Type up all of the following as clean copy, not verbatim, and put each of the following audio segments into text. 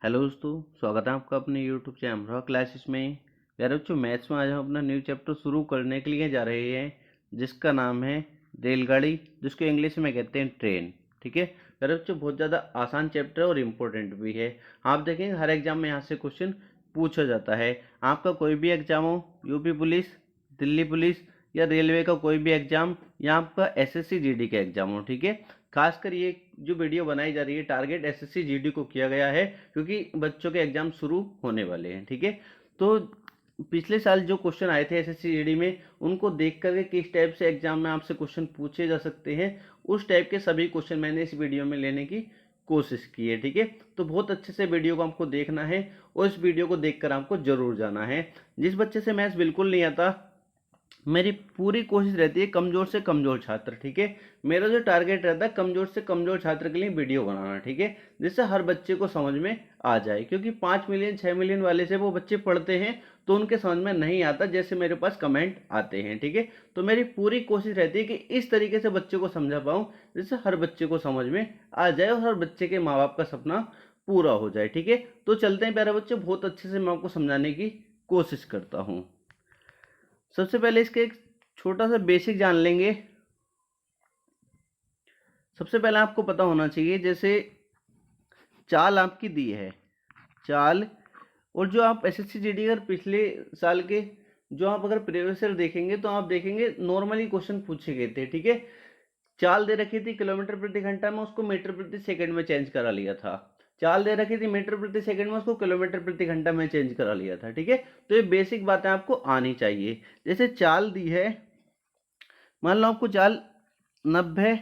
Hello दोस्तों, स्वागत है आपका अपने यूट्यूब चैनल अमरोहा क्लासेस में। प्यारे बच्चों, मैथ्स में आज हम अपना न्यू चैप्टर शुरू करने के लिए जा रहे हैं, जिसका नाम है रेलगाड़ी, जिसको इंग्लिश में कहते हैं ट्रेन। ठीक है प्यारे बच्चों, बहुत ज़्यादा आसान चैप्टर और इम्पोर्टेंट भी है। आप देखेंगे हर एग्जाम में यहाँ से क्वेश्चन पूछा जाता है। आपका कोई भी एग्जाम हो, यूपी पुलिस, दिल्ली पुलिस या रेलवे का कोई भी एग्जाम, या आपका एसएससी जीडी का एग्जाम हो, ठीक है। खासकर ये जो वीडियो बनाई जा रही है, टारगेट एसएससी जीडी को किया गया है, क्योंकि बच्चों के एग्जाम शुरू होने वाले हैं। ठीक है, तो पिछले साल जो क्वेश्चन आए थे एसएससी जीडी में, उनको देख करके किस टाइप से एग्जाम में आपसे क्वेश्चन पूछे जा सकते हैं, उस टाइप के सभी क्वेश्चन मैंने इस वीडियो में लेने की कोशिश की है। ठीक है, तो बहुत अच्छे से वीडियो को आपको देखना है और इस वीडियो को देखकर आपको जरूर जाना है। जिस बच्चे से मैथ्स बिल्कुल नहीं आता, मेरी पूरी कोशिश रहती है कमजोर से कमजोर छात्र, ठीक है, मेरा जो टारगेट रहता है कमजोर से कमजोर छात्र के लिए वीडियो बनाना, ठीक है, जिससे हर बच्चे को समझ में आ जाए। क्योंकि 5 मिलियन 6 मिलियन वाले से वो बच्चे पढ़ते हैं तो उनके समझ में नहीं आता, जैसे मेरे पास कमेंट आते हैं। ठीक है, तो मेरी पूरी कोशिश रहती है कि इस तरीके से बच्चे को समझा पाऊँ जिससे हर बच्चे को समझ में आ जाए और हर बच्चे के माँ बाप का सपना पूरा हो जाए। ठीक है, तो चलते हैं प्यारे बच्चे, बहुत अच्छे से मैं आपको समझाने की कोशिश करता हूँ। सबसे पहले इसके एक छोटा सा बेसिक जान लेंगे। सबसे पहले आपको पता होना चाहिए, जैसे चाल आपकी दी है, चाल, और जो आप एसएससी जीडी अगर पिछले साल के जो आप अगर प्रीवियस ईयर देखेंगे तो आप देखेंगे नॉर्मली क्वेश्चन पूछे गए थे। ठीक है, चाल दे रखी थी किलोमीटर प्रति घंटा में, उसको मीटर प्रति सेकंड में चेंज करा लिया था। चाल दे रखी थी मीटर प्रति सेकंड में, उसको किलोमीटर प्रति घंटा में चेंज करा लिया था। ठीक है, तो ये बेसिक बातें आपको आनी चाहिए। जैसे चाल दी है, मान लो आपको चाल 90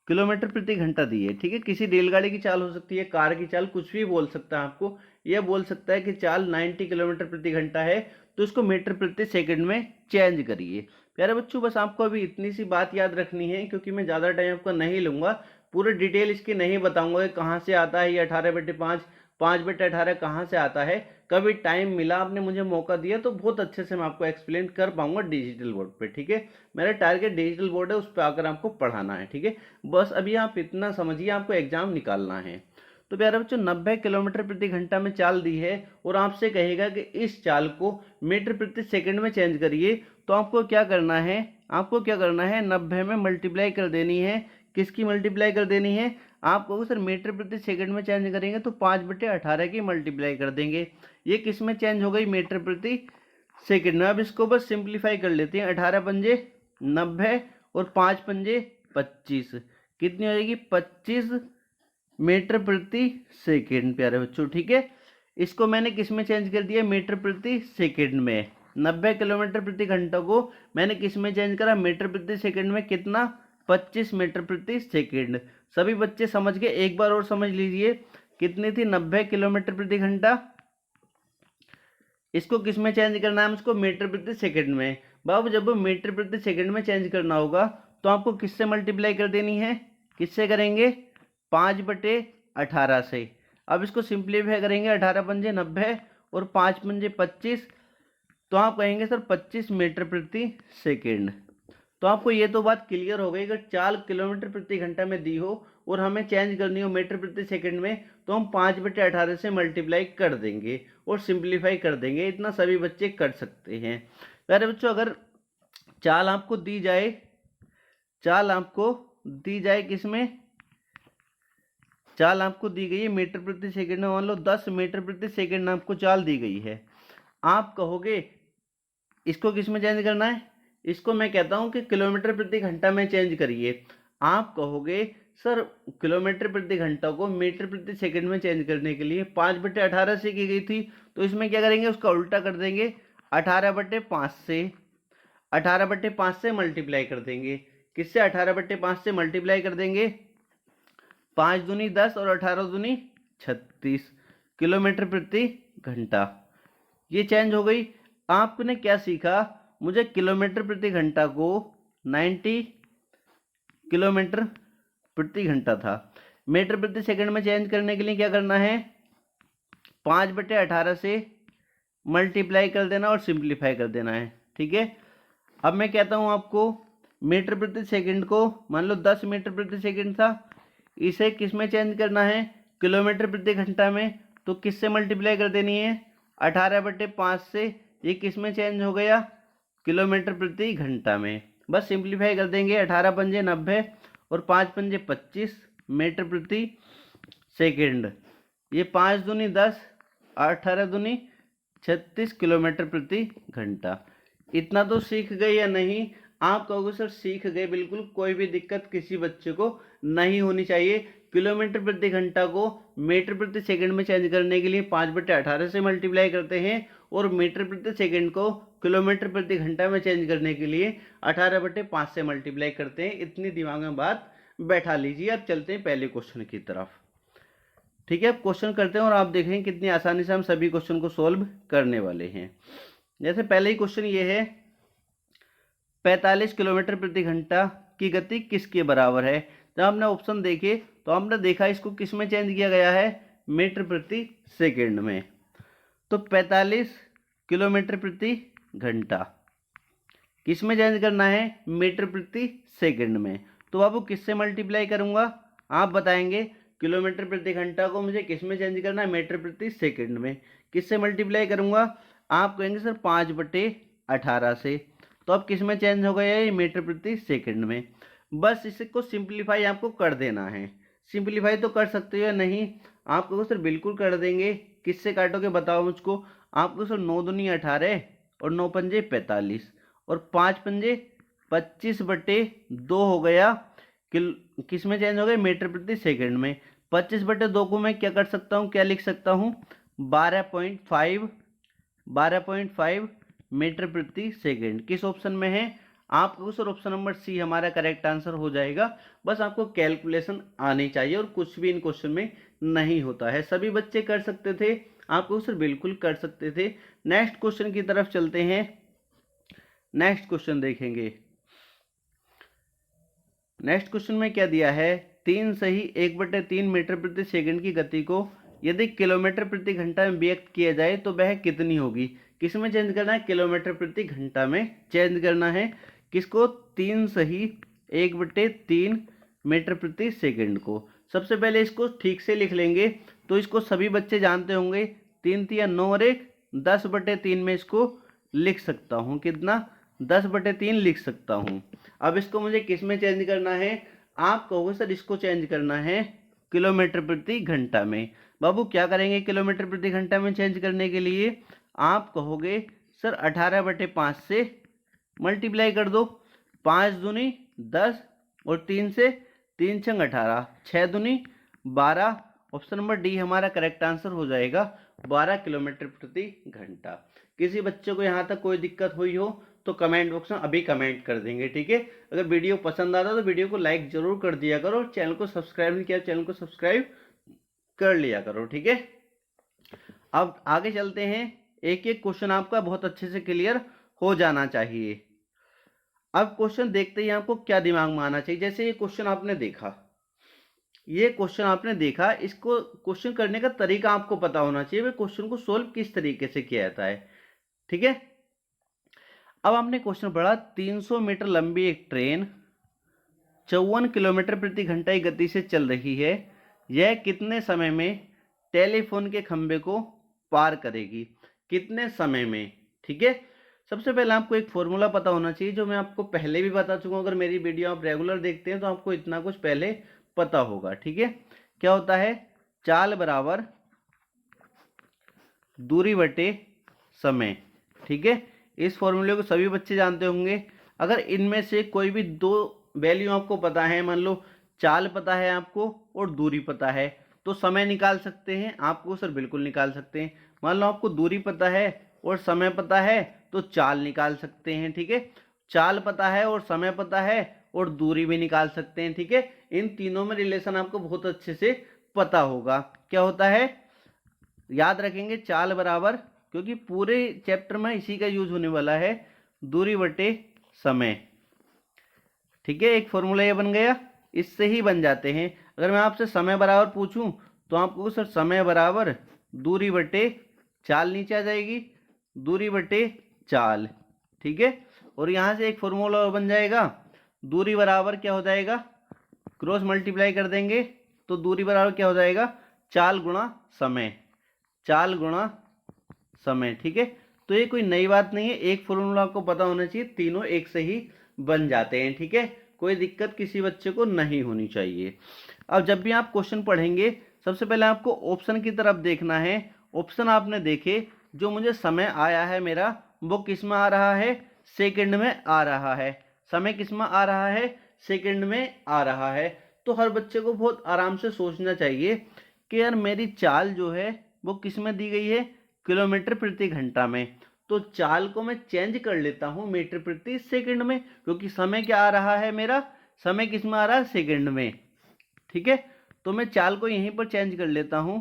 किलोमीटर प्रति घंटा दी है। ठीक है, किसी रेलगाड़ी की चाल हो सकती है, कार की चाल, कुछ भी बोल सकता है। आपको यह बोल सकता है कि चाल 90 किलोमीटर प्रति घंटा है, तो इसको मीटर प्रति सेकंड में चेंज करिए। प्यारे बच्चों, बस आपको अभी इतनी सी बात याद रखनी है, क्योंकि मैं ज़्यादा टाइम आपका नहीं लूँगा। पूरे डिटेल इसकी नहीं बताऊँगा कि कहाँ से आता है ये 18/5, 5/18 कहाँ से आता है। कभी टाइम मिला, आपने मुझे मौका दिया, तो बहुत अच्छे से मैं आपको एक्सप्लेन कर पाऊंगा डिजिटल बोर्ड पे। ठीक है, मेरा टारगेट डिजिटल बोर्ड है, उस पर आकर आपको पढ़ाना है। ठीक है, बस अभी आप इतना समझिए, आपको एग्जाम निकालना है। तो प्यारे बच्चों, 90 किलोमीटर प्रति घंटा में चाल दी है और आपसे कहेगा कि इस चाल को मीटर प्रति सेकंड में चेंज करिए, तो आपको क्या करना है, आपको क्या करना है, 90 में मल्टीप्लाई कर देनी है। किसकी मल्टीप्लाई कर देनी है? आप कहोगे सर मीटर प्रति सेकंड में चेंज करेंगे तो 5/18 की मल्टीप्लाई कर देंगे। ये किस में चेंज हो गई? मीटर प्रति सेकंड में। अब इसको बस सिंप्लीफाई कर लेते हैं, 18 पंजे 90 और 5 पंजे 25, कितनी हो जाएगी? 25 मीटर प्रति सेकंड। प्यारे बच्चों, ठीक है, इसको मैंने किस में चेंज कर दिया? मीटर प्रति सेकंड में। 90 किलोमीटर प्रति घंटा को मैंने किस में चेंज करा? मीटर प्रति सेकंड में। कितना? 25 मीटर प्रति सेकंड। सभी बच्चे समझ गए? एक बार और समझ लीजिए, कितनी थी? 90 किलोमीटर प्रति घंटा, इसको किस में चेंज करना है? इसको मीटर प्रति सेकंड में। बाबू, जब मीटर प्रति सेकंड में चेंज करना होगा तो आपको किससे मल्टीप्लाई कर देनी है? किससे करेंगे? 5/18 से। अब इसको सिंप्लीफाई करेंगे, 18 पंजे 90 और 5 पंजे 25, तो आप कहेंगे सर 25 मीटर प्रति सेकंड। तो आपको ये तो बात क्लियर हो गई, अगर चाल किलोमीटर प्रति घंटा में दी हो और हमें चेंज करनी हो मीटर प्रति सेकंड में, तो हम 5/18 से मल्टीप्लाई कर देंगे और सिंप्लीफाई कर देंगे। इतना सभी बच्चे कर सकते हैं। प्यारे बच्चों, अगर चाल आपको दी जाए, चाल आपको दी जाए किसमें? चाल आपको दी गई है मीटर प्रति सेकंड में। मान लो 10 मीटर प्रति सेकंड आपको चाल दी गई है। आप कहोगे इसको किस में चेंज करना है? इसको मैं कहता हूं कि किलोमीटर प्रति घंटा में चेंज करिए। आप कहोगे सर किलोमीटर प्रति घंटा को मीटर प्रति सेकंड में चेंज करने के लिए 5/18 से की गई थी, तो इसमें क्या करेंगे? उसका उल्टा कर देंगे, 18/5 से। 18/5 से मल्टीप्लाई कर देंगे। किससे? 18/5 से मल्टीप्लाई कर देंगे। 5 दूनी 10 और 18 दूनी 36 किलोमीटर प्रति घंटा। ये चेंज हो गई। आपने क्या सीखा? मुझे किलोमीटर प्रति घंटा को 90 किलोमीटर प्रति घंटा था, मीटर प्रति सेकंड में चेंज करने के लिए क्या करना है? 5/18 से मल्टीप्लाई कर देना और सिंप्लीफाई कर देना है। ठीक है, अब मैं कहता हूं आपको मीटर प्रति सेकंड को, मान लो 10 मीटर प्रति सेकंड था, इसे किस में चेंज करना है? किलोमीटर प्रति घंटा में। तो किससे मल्टीप्लाई कर देनी है, 18/5 से। ये किस में चेंज हो गया, किलोमीटर प्रति घंटा में। बस सिंप्लीफाई कर देंगे, 18 पंजे 90 और 5 पंजे 25 मीटर प्रति सेकेंड। ये 5 दूनी 10, 18 दूनी 36 किलोमीटर प्रति घंटा। इतना तो सीख गए या नहीं? आप कहोगे सर सीख गए, बिल्कुल कोई भी दिक्कत किसी बच्चे को नहीं होनी चाहिए। किलोमीटर प्रति घंटा को मीटर प्रति सेकंड में चेंज करने के लिए 5/18 से मल्टीप्लाई करते हैं और मीटर प्रति सेकंड को किलोमीटर प्रति घंटा में चेंज करने के लिए 18/5 से मल्टीप्लाई करते हैं। इतनी दिमाग में बात बैठा लीजिए। अब चलते हैं पहले क्वेश्चन की तरफ। ठीक है, अब क्वेश्चन करते हैं और आप देखें कितनी आसानी से हम सभी क्वेश्चन को सोल्व करने वाले हैं। जैसे पहले ही क्वेश्चन ये है, 45 किलोमीटर प्रति घंटा की गति किसके बराबर है। जब हमने ऑप्शन देखे तो हमने देखा इसको किस में चेंज किया गया है, मीटर प्रति सेकंड में। तो 45 किलोमीटर प्रति घंटा किस में चेंज करना है, मीटर प्रति सेकंड में। तो बाबू किससे मल्टीप्लाई करूंगा, आप बताएंगे। किलोमीटर प्रति घंटा को मुझे किस में चेंज करना है, मीटर प्रति सेकंड में। किससे मल्टीप्लाई करूंगा, आप कहेंगे सर 5/18 से। तो अब किस में चेंज हो गया है, मीटर प्रति सेकंड में। बस इसको सिंप्लीफाई आपको कर देना है। सिंप्लीफाई तो कर सकते हो या नहीं, आपको सर बिल्कुल कर देंगे। किससे काटोगे बताओ मुझको। आपको सर 9 दूनी 18 और 9 पंजे 45 और 5 पंजे 25/2 हो गया। किस में चेंज हो गया, मीटर प्रति सेकंड में। 25/2 को मैं क्या कर सकता हूँ, क्या लिख सकता हूँ, 12.5 मीटर प्रति सेकंड। किस ऑप्शन में है, आपको सर ऑप्शन नंबर सी हमारा करेक्ट आंसर हो जाएगा। बस आपको कैलकुलेशन आनी चाहिए और कुछ भी इन क्वेश्चन में नहीं होता है। सभी बच्चे कर सकते थे, आपको सर बिल्कुल कर सकते थे। नेक्स्ट क्वेश्चन की तरफ चलते हैं। नेक्स्ट क्वेश्चन देखेंगे। नेक्स्ट क्वेश्चन में क्या दिया है, 3 सही 1/3 मीटर प्रति सेकंड की गति को यदि किलोमीटर प्रति घंटा में व्यक्त किया जाए तो वह कितनी होगी। किस में चेंज करना है, किलोमीटर प्रति घंटा में चेंज करना है। किसको, 3 सही 1/3 मीटर प्रति सेकंड को। सबसे पहले इसको ठीक से लिख लेंगे। तो इसको सभी बच्चे जानते होंगे, 3 3 9 और 1 10/3 में इसको लिख सकता हूँ। कितना, 10/3 लिख सकता हूँ। अब इसको मुझे किस में चेंज करना है, आप कहोगे सर इसको चेंज करना है किलोमीटर प्रति घंटा में। बाबू क्या करेंगे किलोमीटर प्रति घंटा में चेंज करने के लिए, आप कहोगे सर 18/5 से मल्टीप्लाई कर दो। 5 दूनी 10 और 3 से 3 छंग 18, 6 दूनी 12। ऑप्शन नंबर डी हमारा करेक्ट आंसर हो जाएगा, 12 किलोमीटर प्रति घंटा। किसी बच्चे को यहाँ तक कोई दिक्कत हुई हो तो कमेंट बॉक्स में अभी कमेंट कर देंगे। ठीक है, अगर वीडियो पसंद आता तो वीडियो को लाइक जरूर कर दिया करो। चैनल को सब्सक्राइब नहीं किया, चैनल को सब्सक्राइब कर लिया करो। ठीक है, अब आगे चलते हैं। एक एक क्वेश्चन आपका बहुत अच्छे से क्लियर हो जाना चाहिए। अब क्वेश्चन देखते ही आपको क्या दिमाग में आना चाहिए। जैसे ये क्वेश्चन आपने देखा, ये क्वेश्चन आपने देखा, इसको क्वेश्चन करने का तरीका आपको पता होना चाहिए, वे क्वेश्चन को सोल्व किस तरीके से किया जाता है। ठीक है, अब हमने क्वेश्चन पढ़ा, 300 मीटर लंबी एक ट्रेन 54 किलोमीटर प्रति घंटा की गति से चल रही है। यह कितने समय में टेलीफोन के खंभे को पार करेगी, कितने समय में। ठीक है, सबसे पहले आपको एक फॉर्मूला पता होना चाहिए, जो मैं आपको पहले भी बता चुका हूँ। अगर मेरी वीडियो आप रेगुलर देखते हैं तो आपको इतना कुछ पहले पता होगा। ठीक है, क्या होता है, चाल बराबर दूरी बटे समय। ठीक है, इस फॉर्मूले को सभी बच्चे जानते होंगे। अगर इनमें से कोई भी दो वैल्यू आपको पता है, मान लो चाल पता है आपको और दूरी पता है, तो समय निकाल सकते हैं। आपको सर बिल्कुल निकाल सकते हैं। मान लो आपको दूरी पता है और समय पता है तो चाल निकाल सकते हैं। ठीक है, चाल पता है और समय पता है और दूरी भी निकाल सकते हैं। ठीक है, इन तीनों में रिलेशन आपको बहुत अच्छे से पता होगा। क्या होता है, याद रखेंगे, चाल बराबर, क्योंकि पूरे चैप्टर में इसी का यूज होने वाला है, दूरी बटे समय। ठीक है, एक फॉर्मूला ये बन गया, इससे ही बन जाते हैं। अगर मैं आपसे समय बराबर पूछूं तो आपको सर समय बराबर दूरी बटे चाल, नीचे आ जाएगी दूरी बटे चाल। ठीक है, और यहां से एक फॉर्मूला और बन जाएगा, दूरी बराबर क्या हो जाएगा, क्रॉस मल्टीप्लाई कर देंगे तो दूरी बराबर क्या हो जाएगा, चाल गुणा समय। चाल गुणा समय। ठीक है, तो ये कोई नई बात नहीं है, एक फॉर्मूला आपको पता होना चाहिए, तीनों एक से ही बन जाते हैं। ठीक है, कोई दिक्कत किसी बच्चे को नहीं होनी चाहिए। अब जब भी आप क्वेश्चन पढ़ेंगे सबसे पहले आपको ऑप्शन की तरफ देखना है। ऑप्शन आपने देखे, जो मुझे समय आया है मेरा वो किस में आ रहा है, सेकंड में आ रहा है। समय किस में आ रहा है, सेकंड में आ रहा है। तो हर बच्चे को बहुत आराम से सोचना चाहिए कि यार मेरी चाल जो है वो किस में दी गई है, किलोमीटर प्रति घंटा में। तो चाल को मैं चेंज कर लेता हूं मीटर प्रति सेकंड में, क्योंकि समय क्या आ रहा है मेरा, समय किस में आ रहा है, सेकंड में। ठीक है, तो मैं चाल को यहीं पर चेंज कर लेता हूं।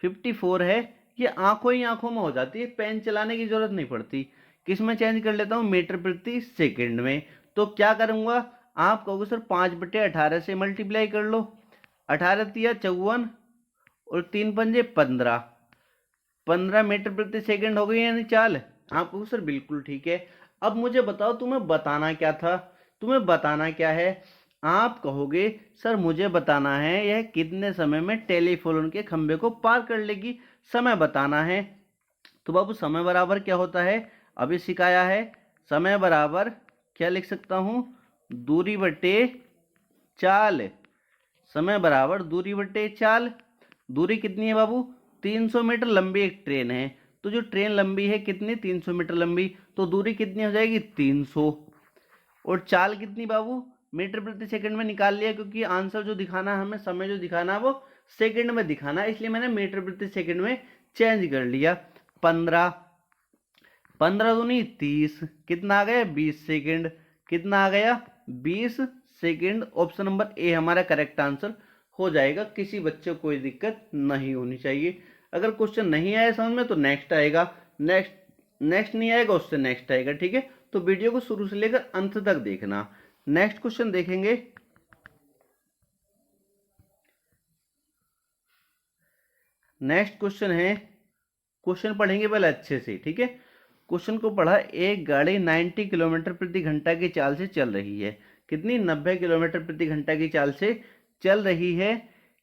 54 है, ये आंखों ही आंखों में हो जाती है, पेन चलाने की जरूरत नहीं पड़ती। किस में चेंज कर लेता हूं, मीटर प्रति सेकंड में। तो क्या करूंगा, आप कहोगे सर 5/18 से मल्टीप्लाई कर लो। 18 तिया 54 और 3 पंजे 15, 15 मीटर प्रति सेकंड हो गई यानी चाल। आप कहोगे सर बिल्कुल ठीक है। अब मुझे बताओ तुम्हें बताना क्या था, तुम्हें बताना क्या है। आप कहोगे सर मुझे बताना है यह कितने समय में टेलीफोन के खंभे को पार कर लेगी, समय बताना है। तो बाबू समय बराबर क्या होता है, अभी सिखाया है। समय बराबर क्या लिख सकता हूं, दूरी बटे चाल। समय बराबर दूरी बटे चाल। दूरी कितनी है बाबू, 300 मीटर लंबी एक ट्रेन है। तो जो ट्रेन लंबी है कितनी, 300 मीटर लंबी, तो दूरी कितनी हो जाएगी, 300। और चाल कितनी बाबू, मीटर प्रति सेकंड में निकाल लिया, क्योंकि आंसर जो दिखाना है हमें, समय जो दिखाना है वो सेकंड में दिखाना है, इसलिए मैंने मीटर प्रति सेकंड में चेंज कर लिया। 15, 15 दूनी 30, कितना आ गया, 20 सेकंड। कितना आ गया, 20 सेकंड। ऑप्शन नंबर ए हमारा करेक्ट आंसर हो जाएगा। किसी बच्चे को कोई दिक्कत नहीं होनी चाहिए। अगर क्वेश्चन नहीं आया समझ में तो नेक्स्ट आएगा, नेक्स्ट नहीं आएगा उससे नेक्स्ट आएगा। ठीक है, तो वीडियो को शुरू से लेकर अंत तक देखना। नेक्स्ट क्वेश्चन देखेंगे। नेक्स्ट क्वेश्चन है, क्वेश्चन पढ़ेंगे पहले अच्छे से। ठीक है, क्वेश्चन को पढ़ा, एक गाड़ी 90 किलोमीटर प्रति घंटा की चाल से चल रही है। कितनी, 90 किलोमीटर प्रति घंटा की चाल से चल रही है।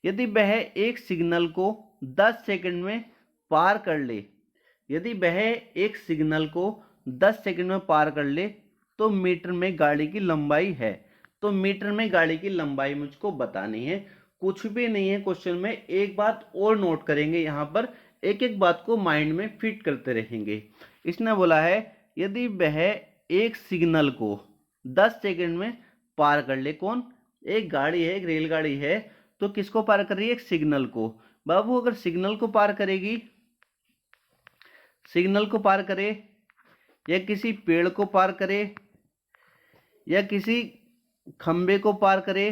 यदि वह एक सिग्नल को 10 सेकंड में पार कर ले, यदि वह एक सिग्नल को 10 सेकंड में पार कर ले तो मीटर में गाड़ी की लंबाई है। तो मीटर में गाड़ी की लंबाई मुझको बतानी है। कुछ भी नहीं है क्वेश्चन में, एक बात और नोट करेंगे यहाँ पर, एक एक बात को माइंड में फिट करते रहेंगे। इसने बोला है यदि वह एक सिग्नल को 10 सेकंड में पार कर ले, कौन, एक गाड़ी है, एक रेलगाड़ी है, तो किसको पार कर रही है, एक सिग्नल को। बाबू अगर सिग्नल को पार करेगी, सिग्नल को पार करे, या किसी पेड़ को पार करे, या किसी खंबे को पार करे,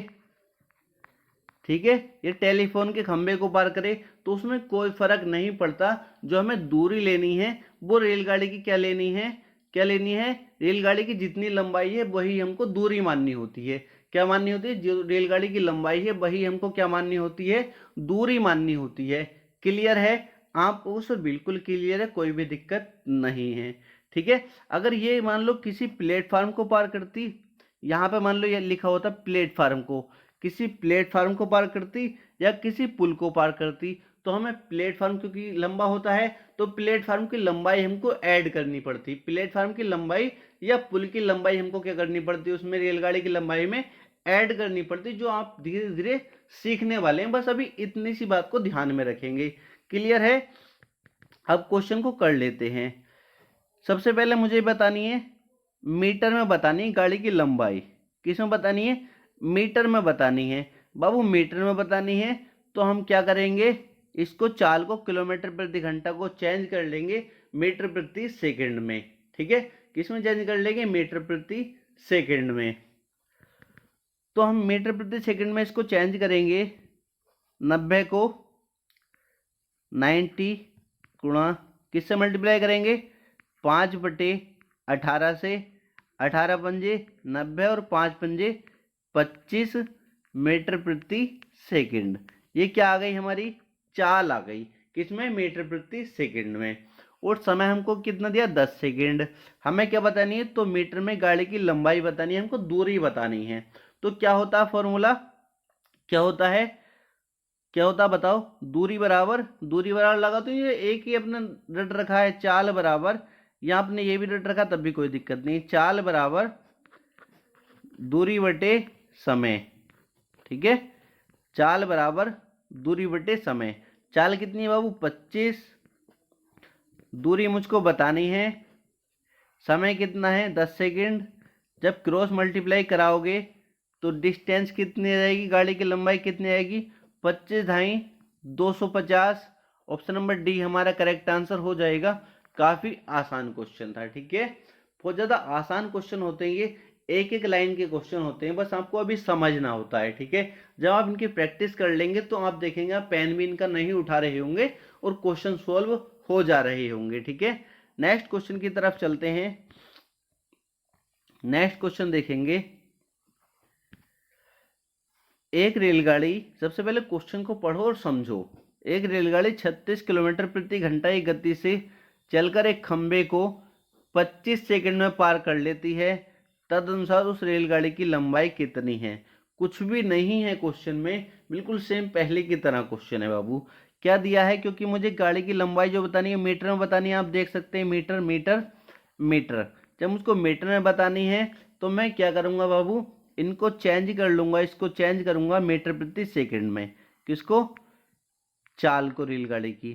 ठीक है, ये टेलीफोन के खंबे को पार करे, तो उसमें कोई फर्क नहीं पड़ता। जो हमें दूरी लेनी है वो रेलगाड़ी की क्या लेनी है, क्या लेनी है, रेलगाड़ी की जितनी लंबाई है वही हमको दूरी माननी होती है। क्या माननी होती है, जो रेलगाड़ी की लंबाई है वही हमको क्या माननी होती है, दूरी माननी होती है। क्लियर है, आपको उस बिल्कुल क्लियर है, कोई भी दिक्कत नहीं है। ठीक है, अगर ये मान लो किसी प्लेटफार्म को पार करती, यहाँ पे मान लो ये लिखा होता प्लेटफार्म को, किसी प्लेटफार्म को पार करती या किसी पुल को पार करती, तो हमें प्लेटफार्म क्योंकि लंबा होता है तो प्लेटफार्म की लंबाई हमको ऐड करनी पड़ती, प्लेटफार्म की लंबाई या पुल की लंबाई हमको क्या करनी पड़ती, उसमें रेलगाड़ी की लंबाई में ऐड करनी पड़ती, जो आप धीरे धीरे सीखने वाले हैं। बस अभी इतनी सी बात को ध्यान में रखेंगे। क्लियर है, अब क्वेश्चन को कर लेते हैं। सबसे पहले मुझे बतानी है, मीटर में बतानी है गाड़ी की लंबाई। किस में बतानी है, मीटर में बतानी है। बाबू मीटर में बतानी है तो हम क्या करेंगे, इसको चाल को किलोमीटर प्रति घंटा को चेंज कर लेंगे मीटर प्रति सेकंड में। ठीक है, किस में चेंज कर लेंगे, मीटर प्रति सेकंड में। तो हम मीटर प्रति सेकंड में इसको चेंज करेंगे, 90 को 90 गुणा किससे मल्टीप्लाई करेंगे, 5/18 से, 18 पंजे 90 और 5 पंजे 25 मीटर प्रति सेकंड। ये क्या आ गई, हमारी चाल आ गई, किसमें, मीटर प्रति सेकंड में। और समय हमको कितना दिया, 10 सेकंड। हमें क्या बतानी है, तो मीटर में गाड़ी की लंबाई बतानी है, हमको दूरी बतानी है। तो क्या होता है फॉर्मूला, क्या होता है, क्या होता है बताओ, दूरी बराबर लगा, तो ये एक ही अपने रट रखा है, चाल बराबर, या आपने ये भी रट रखा तब भी कोई दिक्कत नहीं, चाल बराबर दूरी बटे समय। ठीक है, चाल बराबर दूरी बटे समय। चाल कितनी है बाबू, 25, दूरी मुझको बतानी है, समय कितना है 10 सेकेंड। जब क्रॉस मल्टीप्लाई कराओगे तो डिस्टेंस कितनी रहेगी, गाड़ी की लंबाई कितनी आएगी, 25 ढाई 250। ऑप्शन नंबर डी हमारा करेक्ट आंसर हो जाएगा। काफी आसान क्वेश्चन था। ठीक है, बहुत ज्यादा आसान क्वेश्चन होते हैं ये, एक एक लाइन के क्वेश्चन होते हैं, बस आपको अभी समझना होता है। ठीक है, जब आप इनकी प्रैक्टिस कर लेंगे तो आप देखेंगे आप पेन भी इनका नहीं उठा रहे होंगे और क्वेश्चन सॉल्व हो जा रहे होंगे। ठीक है, नेक्स्ट क्वेश्चन की तरफ चलते हैं। नेक्स्ट क्वेश्चन देखेंगे, एक रेलगाड़ी, सबसे पहले क्वेश्चन को पढ़ो और समझो। एक रेलगाड़ी 36 किलोमीटर प्रति घंटा की गति से चलकर एक खंबे को 25 सेकंड में पार कर लेती है, तदनुसार उस रेलगाड़ी की लंबाई कितनी है। कुछ भी नहीं है क्वेश्चन में, बिल्कुल सेम पहले की तरह क्वेश्चन है बाबू। क्या दिया है, क्योंकि मुझे गाड़ी की लंबाई जो बतानी है मीटर में बतानी है, आप देख सकते हैं मीटर मीटर मीटर। जब मुझको मीटर में बतानी है तो मैं क्या करूंगा बाबू, इनको चेंज कर लूंगा, इसको चेंज करूंगा मीटर प्रति सेकंड में। किसको, चाल को, रेलगाड़ी की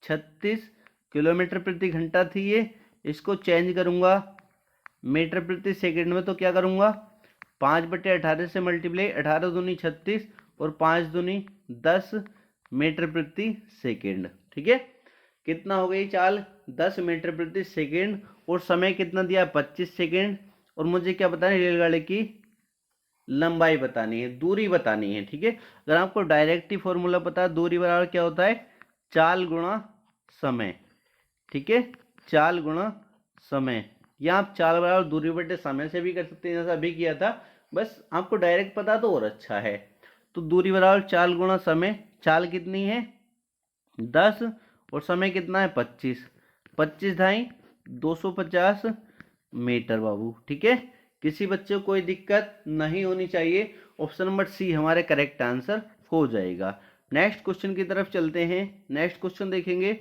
36 किलोमीटर प्रति घंटा थी ये, इसको चेंज करूंगा मीटर प्रति सेकंड में, तो क्या करूंगा 5/18 से मल्टीप्लाई, 18 दूनी 36 और 5 दूनी 10 मीटर प्रति सेकंड। ठीक है, कितना हो गई चाल, 10 मीटर प्रति सेकंड, और समय कितना दिया 25 सेकंड, और मुझे क्या बताना है, रेलगाड़ी की लंबाई बतानी है, दूरी बतानी है। ठीक है, अगर आपको डायरेक्ट ही फॉर्मूला पता है, दूरी बराबर क्या होता है, चाल गुणा समय। ठीक है, चाल गुणा समय, या आप चाल बराबर दूरी बटे समय से भी कर सकते हैं जैसा अभी किया था, बस आपको डायरेक्ट पता तो और अच्छा है। तो दूरी बराबर चाल गुणा समय, चाल कितनी है 10 और समय कितना है 25, 25 ढाई 250 मीटर बाबू। ठीक है, किसी बच्चे को कोई दिक्कत नहीं होनी चाहिए, ऑप्शन नंबर सी हमारे करेक्ट आंसर हो जाएगा। नेक्स्ट क्वेश्चन की तरफ चलते हैं। नेक्स्ट क्वेश्चन देखेंगे,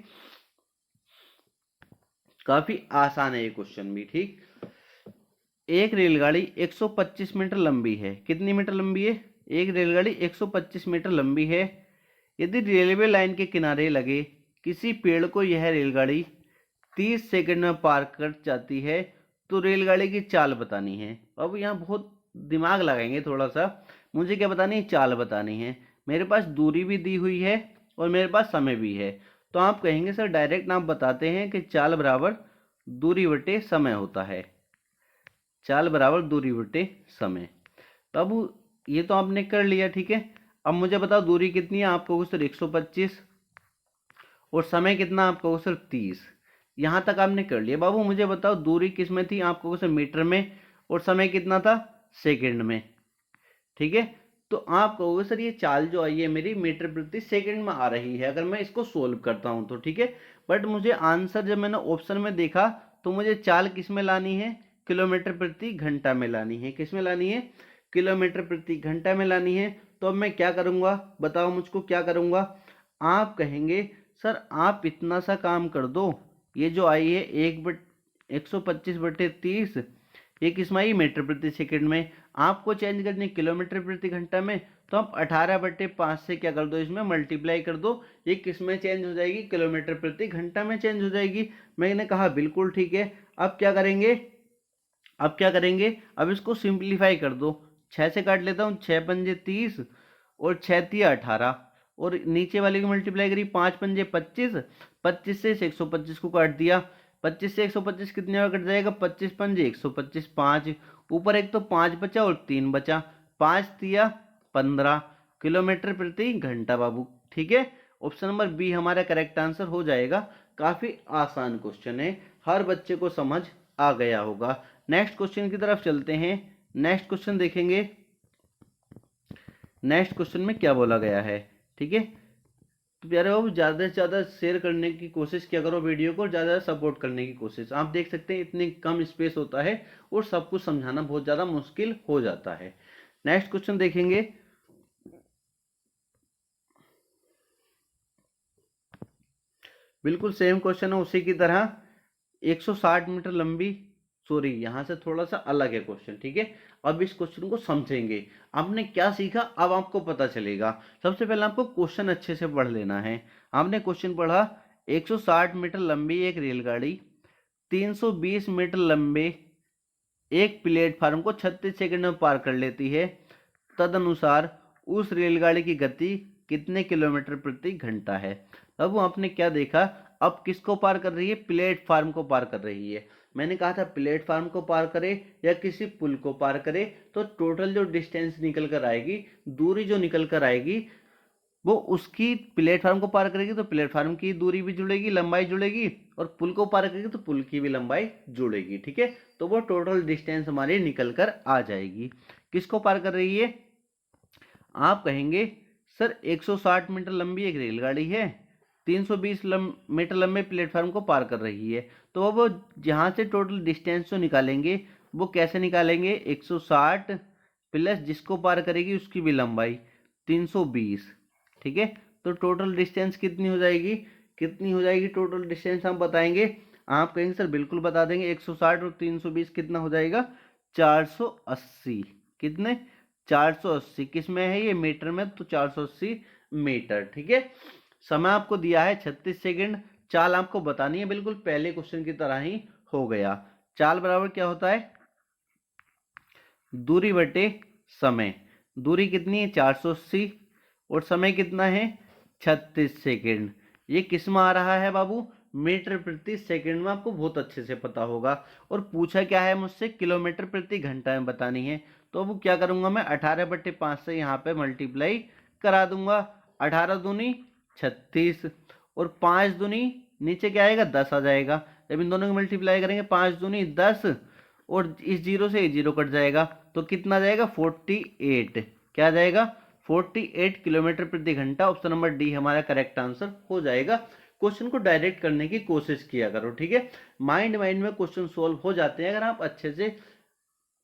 काफी आसान है ये क्वेश्चन भी। ठीक, एक रेलगाड़ी 125 मीटर लंबी है, कितनी मीटर लंबी है, एक रेलगाड़ी 125 मीटर लंबी है। यदि रेलवे लाइन के किनारे लगे किसी पेड़ को यह रेलगाड़ी 30 सेकंड में पार कर जाती है, तो रेलगाड़ी की चाल बतानी है। अब यहाँ बहुत दिमाग लगाएंगे थोड़ा सा, मुझे क्या बतानी है, चाल बतानी है। मेरे पास दूरी भी दी हुई है और मेरे पास समय भी है, तो आप कहेंगे सर डायरेक्ट आप बताते हैं कि चाल बराबर दूरी बटे समय होता है, चाल बराबर दूरी बटे समय। तो अब ये तो आपने कर लिया। ठीक है, अब मुझे बताओ दूरी कितनी है, आपको सर 125 और समय कितना, आपको सिर्फ 30। यहाँ तक आपने कर लिया। बाबू मुझे बताओ दूरी किस में थी, आपको सिर्फ मीटर में, और समय कितना था सेकंड में। ठीक है, तो आप कहोगे सर ये चाल जो आई है मेरी मीटर प्रति सेकंड में आ रही है अगर मैं इसको सोल्व करता हूं तो। ठीक है, बट मुझे आंसर जब मैंने ऑप्शन में देखा तो मुझे चाल किस में लानी है, किलोमीटर प्रति घंटा में लानी है। किस में लानी है, किलोमीटर प्रति घंटा में लानी है। तो अब मैं क्या करूंगा, बताओ मुझको क्या करूंगा। आप कहेंगे सर आप इतना सा काम कर दो, ये जो आई है 125/30, ये किस में आई, मीटर प्रति सेकंड में। आपको चेंज करनी किलोमीटर प्रति घंटा में, तो आप 18/5 से क्या कर दो, इसमें मल्टीप्लाई कर दो, ये किस में चेंज हो जाएगी, किलोमीटर प्रति घंटा में चेंज हो जाएगी। मैंने कहा बिल्कुल ठीक है। अब क्या करेंगे, अब इसको सिंप्लीफाई कर दो। 6 से काट लेता हूँ, 6 पंजे 30 और 6 तिया 18, और नीचे वाले की मल्टीप्लाई करी 5 पंजे 25, 25 से इस 125 को काट दिया, 25 से 125 कितने में कट जाएगा, 25 पंजे 125, 5 ऊपर एक तो 5 बचा और 3 बचा, 5 तिया 15 किलोमीटर प्रति घंटा बाबू। ठीक है, ऑप्शन नंबर बी हमारा करेक्ट आंसर हो जाएगा। काफी आसान क्वेश्चन है, हर बच्चे को समझ आ गया होगा। नेक्स्ट क्वेश्चन की तरफ चलते हैं। नेक्स्ट क्वेश्चन देखेंगे, नेक्स्ट क्वेश्चन में क्या बोला गया है। ठीक है, तो प्यारे बाबू ज़्यादा से ज़्यादा शेयर करने की कोशिश किया करो वीडियो को, ज़्यादा सपोर्ट करने की कोशिश। आप देख सकते हैं इतनी कम स्पेस होता है और सब कुछ समझाना बहुत ज़्यादा मुश्किल हो जाता है। नेक्स्ट क्वेश्चन देखेंगे, बिल्कुल सेम क्वेश्चन है उसी की तरह। 160 मीटर लंबी, सॉरी यहाँ से थोड़ा सा अलग है क्वेश्चन, ठीक है। अब इस क्वेश्चन को समझेंगे, आपने क्या सीखा अब आपको पता चलेगा। सबसे पहले आपको क्वेश्चन अच्छे से पढ़ लेना है। आपने क्वेश्चन पढ़ा, 160 मीटर लंबी एक रेलगाड़ी 320 मीटर लंबे एक प्लेटफार्म को 36 सेकंड में पार कर लेती है, तदनुसार उस रेलगाड़ी की गति कितने किलोमीटर प्रति घंटा है। अब आपने क्या देखा, अब किसको पार कर रही है, प्लेटफार्म को पार कर रही है। मैंने कहा था प्लेटफार्म को पार करे या किसी पुल को पार करे तो टोटल जो डिस्टेंस निकल कर आएगी, दूरी जो निकल कर आएगी, वो उसकी प्लेटफार्म को पार करेगी तो प्लेटफार्म की दूरी भी जुड़ेगी, लंबाई जुड़ेगी, और पुल को पार करेगी तो पुल की भी लंबाई जुड़ेगी, ठीक है। तो वो टोटल डिस्टेंस हमारी निकल कर आ जाएगी। किसको पार कर रही है, आप कहेंगे सर 160 मीटर लंबी एक रेलगाड़ी है, 320 मीटर लंबे प्लेटफार्म को पार कर रही है, तो अब वो जहाँ से टोटल डिस्टेंस जो निकालेंगे वो कैसे निकालेंगे, 160 प्लस जिसको पार करेगी उसकी भी लंबाई 320, ठीक है। तो टोटल डिस्टेंस कितनी हो जाएगी, कितनी हो जाएगी टोटल डिस्टेंस हम बताएंगे। आप कहेंगे सर बिल्कुल बता देंगे, 160 और 320 कितना हो जाएगा, 480। कितने, 480। किस में है ये, मीटर में, तो 480 मीटर, ठीक है। समय आपको दिया है 36 सेकंड। चाल आपको बतानी है, बिल्कुल पहले क्वेश्चन की तरह ही हो गया। चाल बराबर क्या होता है, दूरी बटे समय। दूरी कितनी है 480 और समय कितना है 36 सेकंड। ये किस में आ रहा है बाबू, मीटर प्रति सेकंड में, आपको बहुत अच्छे से पता होगा। और पूछा क्या है मुझसे, किलोमीटर प्रति घंटा में बतानी है। तो अब क्या करूंगा मैं, 18/5 से यहाँ पे मल्टीप्लाई करा दूंगा। 18 दूनी 36 और 5 दूनी नीचे क्या आएगा 10 आ जाएगा। जब इन दोनों को मल्टीप्लाई करेंगे 5 दूनी 10 और इस जीरो से ये जीरो कट जाएगा तो कितना आ जाएगा 48। क्या आ जाएगा 48 किलोमीटर प्रति घंटा। ऑप्शन नंबर डी हमारा करेक्ट आंसर हो जाएगा। क्वेश्चन को डायरेक्ट करने की कोशिश किया करो, ठीक है। माइंड में क्वेश्चन सोल्व हो जाते हैं अगर आप अच्छे से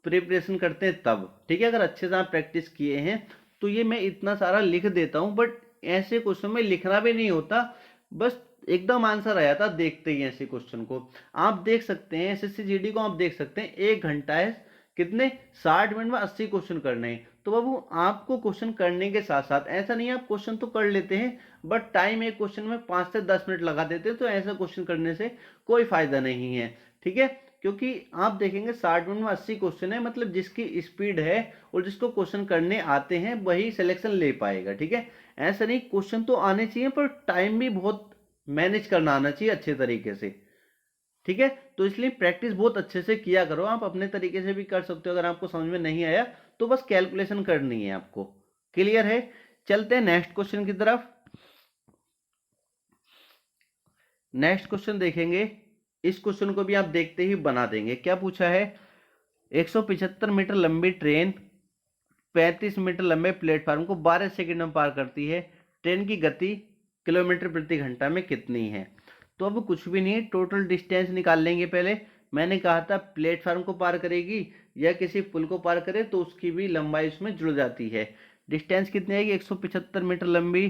प्रिपरेशन करते हैं तब, ठीक है। अगर अच्छे से आप प्रैक्टिस किए हैं तो ये मैं इतना सारा लिख देता हूँ, बट ऐसे क्वेश्चन में लिखना भी नहीं होता, बस एकदम आंसर आ जाता देखते ही। ऐसे क्वेश्चन को आप देख सकते हैं, एसएससी जीडी को आप देख सकते हैं, 1 घंटा है, कितने 60 मिनट में 80 क्वेश्चन करने हैं। तो बाबू आपको क्वेश्चन करने के साथ साथ ऐसा नहीं है आप क्वेश्चन तो कर लेते हैं बट टाइम एक क्वेश्चन में 5 से 10 मिनट लगा देते हैं, तो ऐसा क्वेश्चन करने से कोई फायदा नहीं है, ठीक है। क्योंकि आप देखेंगे 60 मिनट में 80 क्वेश्चन है, मतलब जिसकी स्पीड है और जिसको क्वेश्चन करने आते हैं वही सिलेक्शन ले पाएगा, ठीक है। ऐसा नहीं, क्वेश्चन तो आने चाहिए पर टाइम भी बहुत मैनेज करना आना चाहिए अच्छे तरीके से, ठीक है। तो इसलिए प्रैक्टिस बहुत अच्छे से किया करो। आप अपने तरीके से भी कर सकते हो, अगर आपको समझ में नहीं आया तो बस कैलकुलेशन करनी है आपको। क्लियर है, चलते हैं नेक्स्ट क्वेश्चन की तरफ। नेक्स्ट क्वेश्चन देखेंगे, इस क्वेश्चन को भी आप देखते ही बना देंगे। क्या पूछा है, 175 मीटर लंबी ट्रेन 35 मीटर लंबे प्लेटफार्म को 12 सेकंड में पार करती है, ट्रेन की गति किलोमीटर प्रति घंटा में कितनी है। तो अब कुछ भी नहीं, टोटल डिस्टेंस निकाल लेंगे पहले। मैंने कहा था प्लेटफार्म को पार करेगी या किसी पुल को पार करे तो उसकी भी लंबाई उसमें जुड़ जाती है। डिस्टेंस कितनी आएगी, 175 मीटर लंबी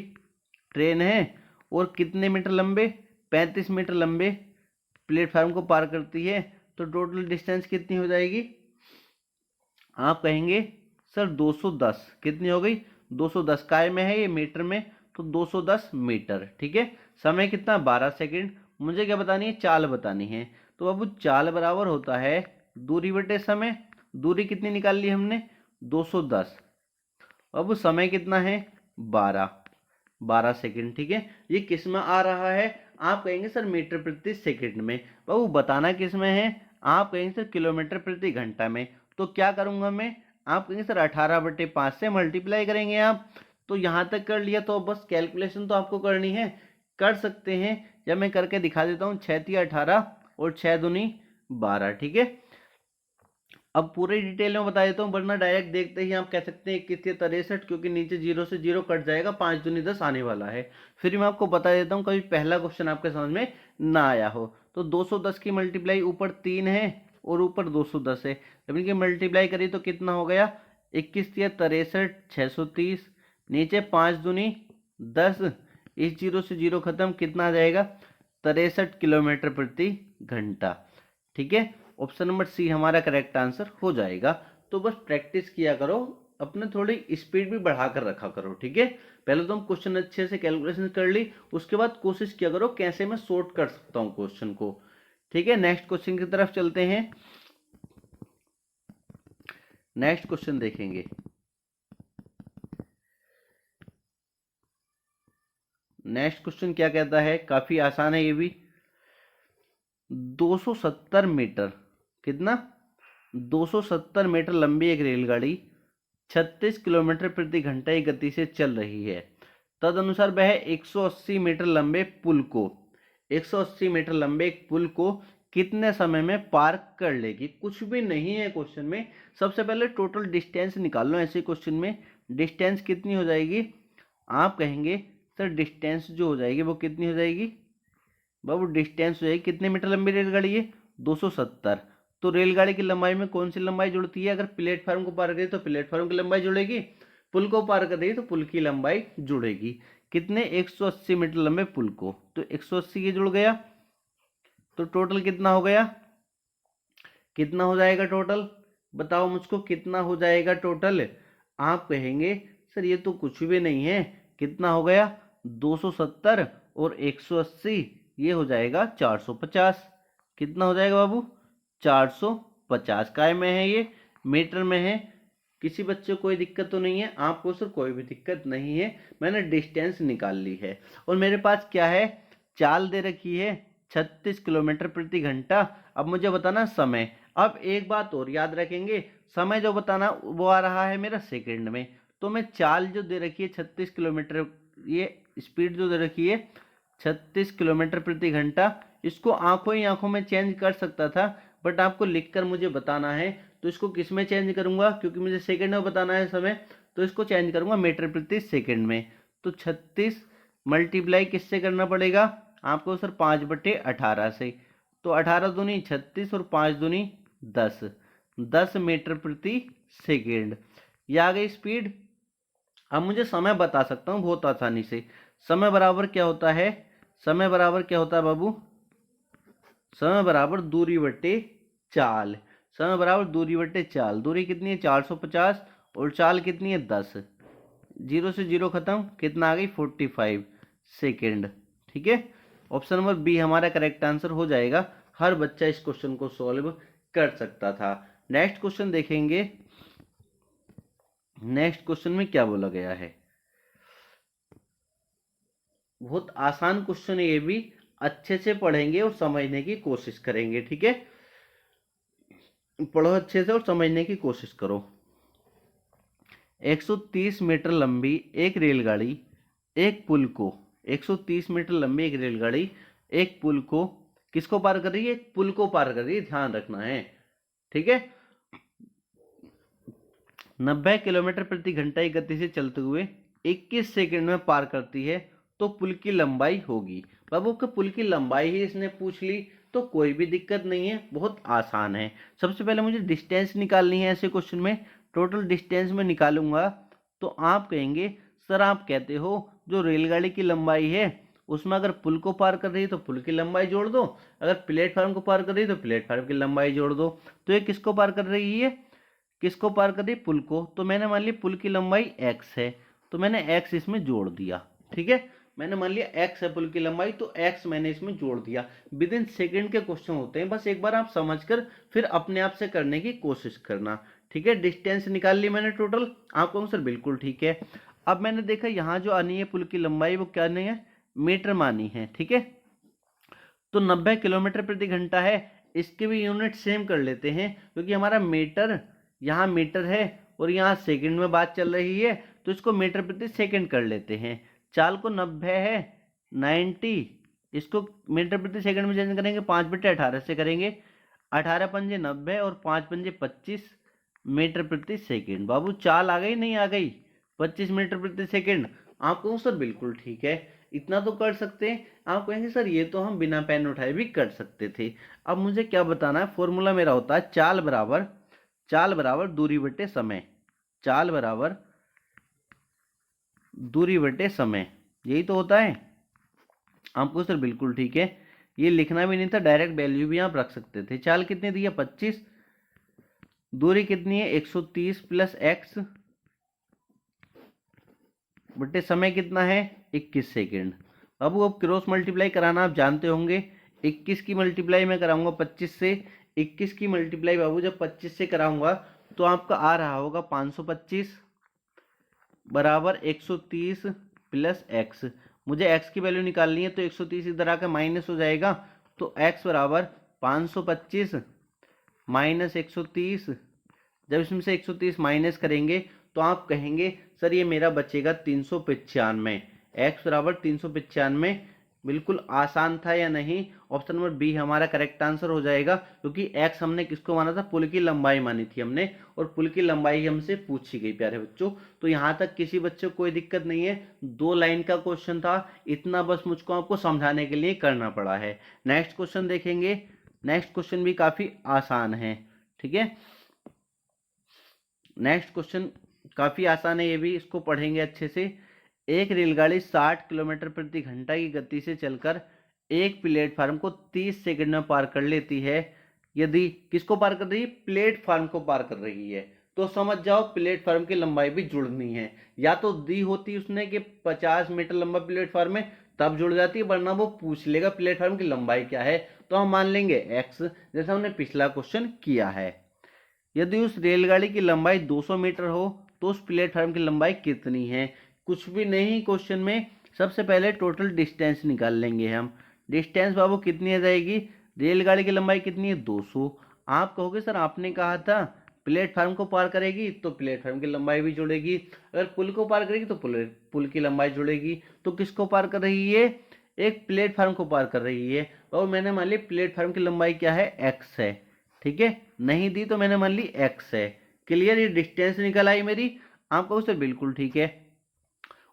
ट्रेन है और कितने मीटर लंबे, 35 मीटर लंबे प्लेटफार्म को पार करती है, तो टोटल डिस्टेंस कितनी हो जाएगी। आप कहेंगे सर 210, कितनी हो गई 210, काय में है ये मीटर में, तो 210 मीटर, ठीक है। समय कितना 12 सेकंड। मुझे क्या बतानी है, चाल बतानी है। तो अब चाल बराबर होता है दूरी बटे समय। दूरी कितनी निकाल ली हमने 210, अब समय कितना है 12 सेकंड, ठीक है। ये किस में आ रहा है, आप कहेंगे सर मीटर प्रति सेकंड में। बाबू बताना किस में है, आप कहेंगे सर किलोमीटर प्रति घंटा में। तो क्या करूंगा मैं, आप कहेंगे सर 18/5 से मल्टीप्लाई करेंगे आप। तो यहाँ तक कर लिया, तो बस कैलकुलेशन तो आपको करनी है, कर सकते हैं। जब मैं करके दिखा देता हूँ, 6 × 18 और 6 दूनी 12, ठीक है। अब पूरे डिटेल में बता देता हूँ, वरना डायरेक्ट देखते ही आप कह सकते हैं 2163, क्योंकि नीचे जीरो से जीरो कट जाएगा, 5 दूनी 10 आने वाला है। फिर मैं आपको बता देता हूँ, कभी पहला क्वेश्चन आपके समझ में ना आया हो। तो 210 की मल्टीप्लाई ऊपर 3 है और ऊपर 210 है, जब इनकी मल्टीप्लाई करी तो कितना हो गया 21 × 63 630, नीचे 5 दूनी 10, इस जीरो से जीरो खत्म, कितना आ जाएगा 63 किलोमीटर प्रति घंटा। ठीक है, ऑप्शन नंबर सी हमारा करेक्ट आंसर हो जाएगा। तो बस प्रैक्टिस किया करो, अपने थोड़ी स्पीड भी बढ़ा कर रखा करो। ठीक है, पहले तो हम क्वेश्चन अच्छे से कैलकुलेशन कर ली, उसके बाद कोशिश किया करो कैसे मैं सॉर्ट कर सकता हूँ क्वेश्चन को। ठीक है, नेक्स्ट क्वेश्चन की तरफ चलते हैं। नेक्स्ट क्वेश्चन देखेंगे। नेक्स्ट क्वेश्चन क्या कहता है, काफी आसान है ये भी। 270 मीटर, कितना, 270 मीटर लंबी एक रेलगाड़ी 36 किलोमीटर प्रति घंटा की गति से चल रही है। तदनुसार वह 180 मीटर लंबे पुल को 180 मीटर लंबे एक पुल को कितने समय में पार कर लेगी। कुछ भी नहीं है क्वेश्चन में। सबसे पहले टोटल डिस्टेंस निकाल लो। ऐसे क्वेश्चन में डिस्टेंस कितनी हो जाएगी, आप कहेंगे सर डिस्टेंस जो हो जाएगी वो कितनी हो जाएगी। बाबू डिस्टेंस हो जाएगी, कितने मीटर लंबी रेलगाड़ी है, 270। तो रेलगाड़ी की लंबाई में कौन सी लंबाई जुड़ती है, अगर प्लेटफार्म को पार करें तो प्लेटफार्म की लंबाई जुड़ेगी, पुल को पार कर रही है तो पुल की लंबाई जुड़ेगी। कितने, 180 मीटर लंबे पुल को, तो 180 ये जुड़ गया, तो टोटल कितना हो गया, कितना हो जाएगा टोटल, बताओ मुझको कितना हो जाएगा टोटल। आप कहेंगे सर ये तो कुछ भी नहीं है, कितना हो गया, 270 और 180, ये हो जाएगा 450। कितना हो जाएगा बाबू, 450। काय में है ये, मीटर में है। किसी बच्चे को कोई दिक्कत तो नहीं है, आपको सर कोई भी दिक्कत नहीं है, मैंने डिस्टेंस निकाल ली है। और मेरे पास क्या है, चाल दे रखी है 36 किलोमीटर प्रति घंटा। अब मुझे बताना समय। अब एक बात और याद रखेंगे, समय जो बताना वो आ रहा है मेरा सेकंड में। तो मैं चाल जो दे रखी है 36 किलोमीटर, ये स्पीड जो दे रखी है 36 किलोमीटर प्रति घंटा, इसको आंखों ही आंखों में चेंज कर सकता था, बट आपको लिखकर मुझे बताना है। तो इसको किस में चेंज करूंगा, क्योंकि मुझे सेकंड में बताना है समय, तो इसको चेंज करूंगा मीटर प्रति सेकंड में। तो 36 मल्टीप्लाई किससे करना पड़ेगा आपको सर, 5/18 से। तो 18 दूनी 36 और 5 दूनी 10, 10 मीटर प्रति सेकेंड। ये आ गई स्पीड। अब मुझे समय बता सकता हूँ बहुत आसानी से। समय बराबर क्या होता है, समय बराबर क्या होता है बाबू, समय बराबर दूरी बटे चाल। समय बराबर दूरी बटे चाल। दूरी कितनी है 450 और चाल कितनी है 10। 0 से 0 खत्म, कितना आ गई 45 सेकेंड। ठीक है, ऑप्शन नंबर बी हमारा करेक्ट आंसर हो जाएगा। हर बच्चा इस क्वेश्चन को सॉल्व कर सकता था। नेक्स्ट क्वेश्चन देखेंगे। नेक्स्ट क्वेश्चन में क्या बोला गया है, बहुत आसान क्वेश्चन है ये भी, अच्छे से पढ़ेंगे और समझने की कोशिश करेंगे। ठीक है, पढ़ो अच्छे से और समझने की कोशिश करो। 130 मीटर लंबी एक रेलगाड़ी एक पुल को 130 मीटर लंबी एक रेलगाड़ी एक पुल को किसको पार कर रही है, एक पुल को पार कर रही है, ध्यान रखना है। ठीक है, 90 किलोमीटर प्रति घंटा की गति से चलते हुए 21 सेकंड में पार करती है तो पुल की लंबाई होगी। बाबू के पुल की लंबाई ही इसने पूछ ली, तो कोई भी दिक्कत नहीं है, बहुत आसान है। सबसे पहले मुझे डिस्टेंस निकालनी है। ऐसे क्वेश्चन में टोटल डिस्टेंस में निकालूंगा तो आप कहेंगे सर आप कहते हो जो रेलगाड़ी की लंबाई है उसमें अगर पुल को पार कर रही है तो पुल की लंबाई जोड़ दो, अगर प्लेटफार्म को पार कर रही है तो प्लेटफार्म की लंबाई जोड़ दो। तो ये किसको पार कर रही है, किसको पार कर रही है, पुल को। तो मैंने मान लिया पुल की लंबाई x है, तो मैंने x इसमें जोड़ दिया। ठीक है, मैंने मान लिया x है पुल की लंबाई, तो x मैंने इसमें जोड़ दिया। विद इन सेकेंड के क्वेश्चन होते हैं, बस एक बार आप समझकर फिर अपने आप से करने की कोशिश करना। ठीक है, डिस्टेंस निकाल ली मैंने टोटल। आप कहोगे सर बिल्कुल ठीक है। अब मैंने देखा यहाँ जो आनी है पुल की लंबाई वो क्या नहीं है, मीटर मानी है। ठीक है, तो 90 किलोमीटर प्रति घंटा है, इसके भी यूनिट सेम कर लेते हैं, क्योंकि हमारा मीटर यहाँ मीटर है और यहाँ सेकंड में बात चल रही है, तो इसको मीटर प्रति सेकंड कर लेते हैं। चाल को 90 है 90, इसको मीटर प्रति सेकंड में चेंज करेंगे 5/18 से करेंगे। 18 पंजे 90 और 5 पंजे 25 मीटर प्रति सेकंड। बाबू चाल आ गई नहीं आ गई, 25 मीटर प्रति सेकंड। आप कहो सर बिल्कुल ठीक है, इतना तो कर सकते हैं। आप कहेंगे सर ये तो हम बिना पेन उठाए भी कर सकते थे। अब मुझे क्या बताना है, फॉर्मूला मेरा होता है चाल बराबर दूरी बटे समय। चाल बराबर दूरी बटे समय, यही तो होता है। आपको सर बिल्कुल ठीक है, ये लिखना भी नहीं था, डायरेक्ट वैल्यू भी आप रख सकते थे। चाल कितनी दी है 25, दूरी कितनी है 130 प्लस एक्स बटे समय कितना है 21 सेकेंड। अब क्रॉस मल्टीप्लाई कराना आप जानते होंगे। 21 की मल्टीप्लाई मैं कराऊंगा 25 से, 21 की मल्टीप्लाई बाबू जब 25 से कराऊंगा तो आपका आ रहा होगा 525 बराबर 130 प्लस एक्स। मुझे एक्स की वैल्यू निकालनी है तो 130 इधर आकर माइनस हो जाएगा, तो एक्स बराबर 525 माइनस 130। जब इसमें से 130 माइनस करेंगे तो आप कहेंगे सर ये मेरा बचेगा 395। एक्स बराबर 395। बिल्कुल आसान था या नहीं? ऑप्शन नंबर बी हमारा करेक्ट आंसर हो जाएगा, क्योंकि एक्स हमने किसको माना था? पुल की लंबाई मानी थी हमने, और पुल की लंबाई हमसे पूछी गई प्यारे बच्चों। तो यहाँ तक किसी बच्चे को कोई दिक्कत नहीं है, 2 लाइन का क्वेश्चन था, इतना बस मुझको आपको समझाने के लिए करना पड़ा है। नेक्स्ट क्वेश्चन देखेंगे। नेक्स्ट क्वेश्चन भी काफी आसान है, ठीक है। नेक्स्ट क्वेश्चन काफी आसान है ये भी, इसको पढ़ेंगे अच्छे से। एक रेलगाड़ी 60 किलोमीटर प्रति घंटा की गति से चलकर एक प्लेटफार्म को 30 सेकंड में पार कर लेती है। यदि किसको पार कर रही है? प्लेटफार्म को पार कर रही है। तो समझ जाओ प्लेटफार्म की लंबाई भी जुड़नी है। या तो दी होती उसने कि 50 मीटर लंबा प्लेटफार्म है तब जुड़ जाती है, वरना वो पूछ लेगा प्लेटफार्म की लंबाई क्या है, तो हम मान लेंगे एक्स, जैसा हमने पिछला क्वेश्चन किया है। यदि उस रेलगाड़ी की लंबाई 200 मीटर हो तो उस प्लेटफार्म की लंबाई कितनी है? कुछ भी नहीं क्वेश्चन में, सबसे पहले टोटल डिस्टेंस निकाल लेंगे हम। डिस्टेंस बाबू कितनी आ जाएगी? रेलगाड़ी की लंबाई कितनी है? 200। आप कहोगे सर आपने कहा था प्लेटफार्म को पार करेगी तो प्लेटफार्म की लंबाई भी जुड़ेगी, अगर पुल को पार करेगी तो पुल की लंबाई जुड़ेगी। तो किसको पार कर रही है? एक प्लेटफार्म को पार कर रही है। और मैंने मान ली प्लेटफार्म की लंबाई क्या है? एक्स है, ठीक है। नहीं दी तो मैंने मान ली एक्स है। क्लियर? ये डिस्टेंस निकल आई मेरी। आप कहो सर बिल्कुल ठीक है।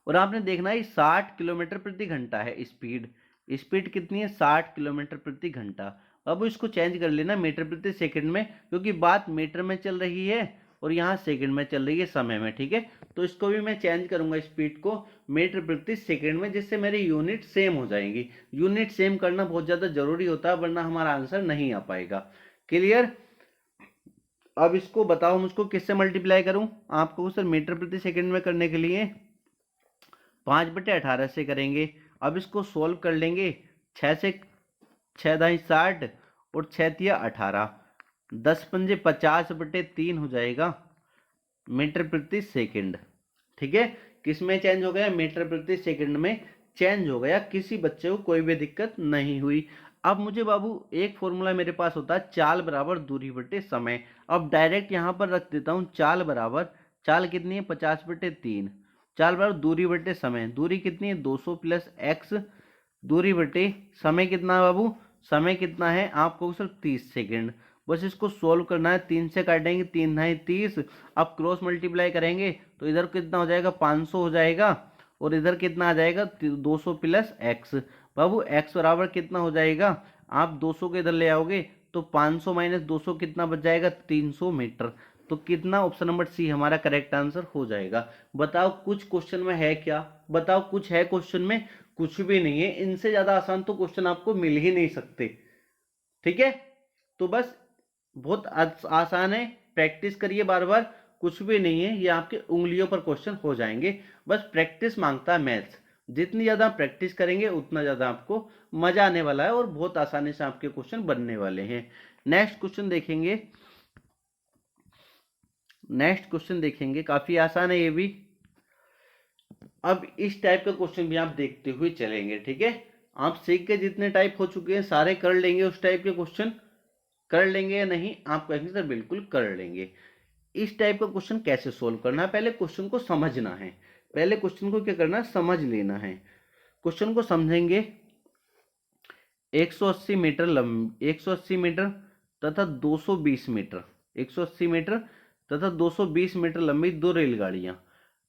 और आपने देखना है 60 किलोमीटर प्रति घंटा है स्पीड। स्पीड कितनी है? 60 किलोमीटर प्रति घंटा। अब इसको चेंज कर लेना मीटर प्रति सेकंड में, क्योंकि बात मीटर में चल रही है और यहाँ सेकंड में चल रही है, समय में, ठीक है। तो इसको भी मैं चेंज करूंगा स्पीड को मीटर प्रति सेकंड में, जिससे मेरी यूनिट सेम हो जाएंगी। यूनिट सेम करना बहुत ज्यादा जरूरी होता है, वरना हमारा आंसर नहीं आ पाएगा। क्लियर? अब इसको बताओ मुझको किससे मल्टीप्लाई करूं? आपको सर मीटर प्रति सेकंड में करने के लिए 5/18 से करेंगे। अब इसको सोल्व कर लेंगे। 6 से 6 दाई 60 और 6 तिया 18, 10 पंजे 50/3 हो जाएगा मीटर प्रति सेकंड, ठीक है। किस में चेंज हो गया? मीटर प्रति सेकंड में चेंज हो गया। किसी बच्चे को कोई भी दिक्कत नहीं हुई। अब मुझे बाबू एक फॉर्मूला मेरे पास होता है, चाल बराबर दूरी बटे समय। अब डायरेक्ट यहां पर रख देता हूं चाल बराबर, चाल कितनी है 50/3, चाल बराबर दूरी बटे समय। दूरी कितनी है 200 प्लस एक्स, दूरी बटे समय कितना है बाबू? समय कितना है आपको? सिर्फ 30 सेकेंड। बस इसको सोल्व करना है, 3 से काटेंगे 3 है 30। अब क्रॉस मल्टीप्लाई करेंगे तो इधर कितना हो जाएगा? 500 हो जाएगा, और इधर कितना आ जाएगा? 200 प्लस एक्स। बाबू एक्स बराबर कितना हो जाएगा? आप 200 के इधर ले आओगे तो 500 माइनस 200 कितना बच जाएगा? 300 मीटर। तो कितना? ऑप्शन नंबर सी हमारा करेक्ट आंसर हो जाएगा। बताओ कुछ क्वेश्चन में है क्या? बताओ कुछ है क्वेश्चन में? कुछ भी नहीं है। इनसे ज्यादा आसान तो क्वेश्चन आपको मिल ही नहीं सकते, ठीक है। तो बस बहुत आसान है, प्रैक्टिस करिए बार बार। कुछ भी नहीं है, ये आपके उंगलियों पर क्वेश्चन हो जाएंगे। बस प्रैक्टिस मांगता है मैथ्स। जितनी ज्यादा प्रैक्टिस करेंगे उतना ज्यादा आपको मजा आने वाला है, और बहुत आसानी से आपके क्वेश्चन बनने वाले हैं। नेक्स्ट क्वेश्चन देखेंगे। नेक्स्ट क्वेश्चन देखेंगे, काफी आसान है ये भी। अब इस टाइप का क्वेश्चन भी आप देखते हुए चलेंगे, ठीक है। आप सीख के जितने टाइप हो चुके हैं सारे कर लेंगे, उस टाइप के क्वेश्चन कर लेंगे या नहीं? आप कहेंगे सर बिल्कुल कर लेंगे। इस टाइप का क्वेश्चन कैसे सोल्व करना है? पहले क्वेश्चन को समझना है। पहले क्वेश्चन को क्या करना है? समझ लेना है। क्वेश्चन को समझेंगे। 180 मीटर लंबी, 180 मीटर तथा 220 मीटर, 180 मीटर तथा 220 मीटर लंबी दो रेलगाड़ियां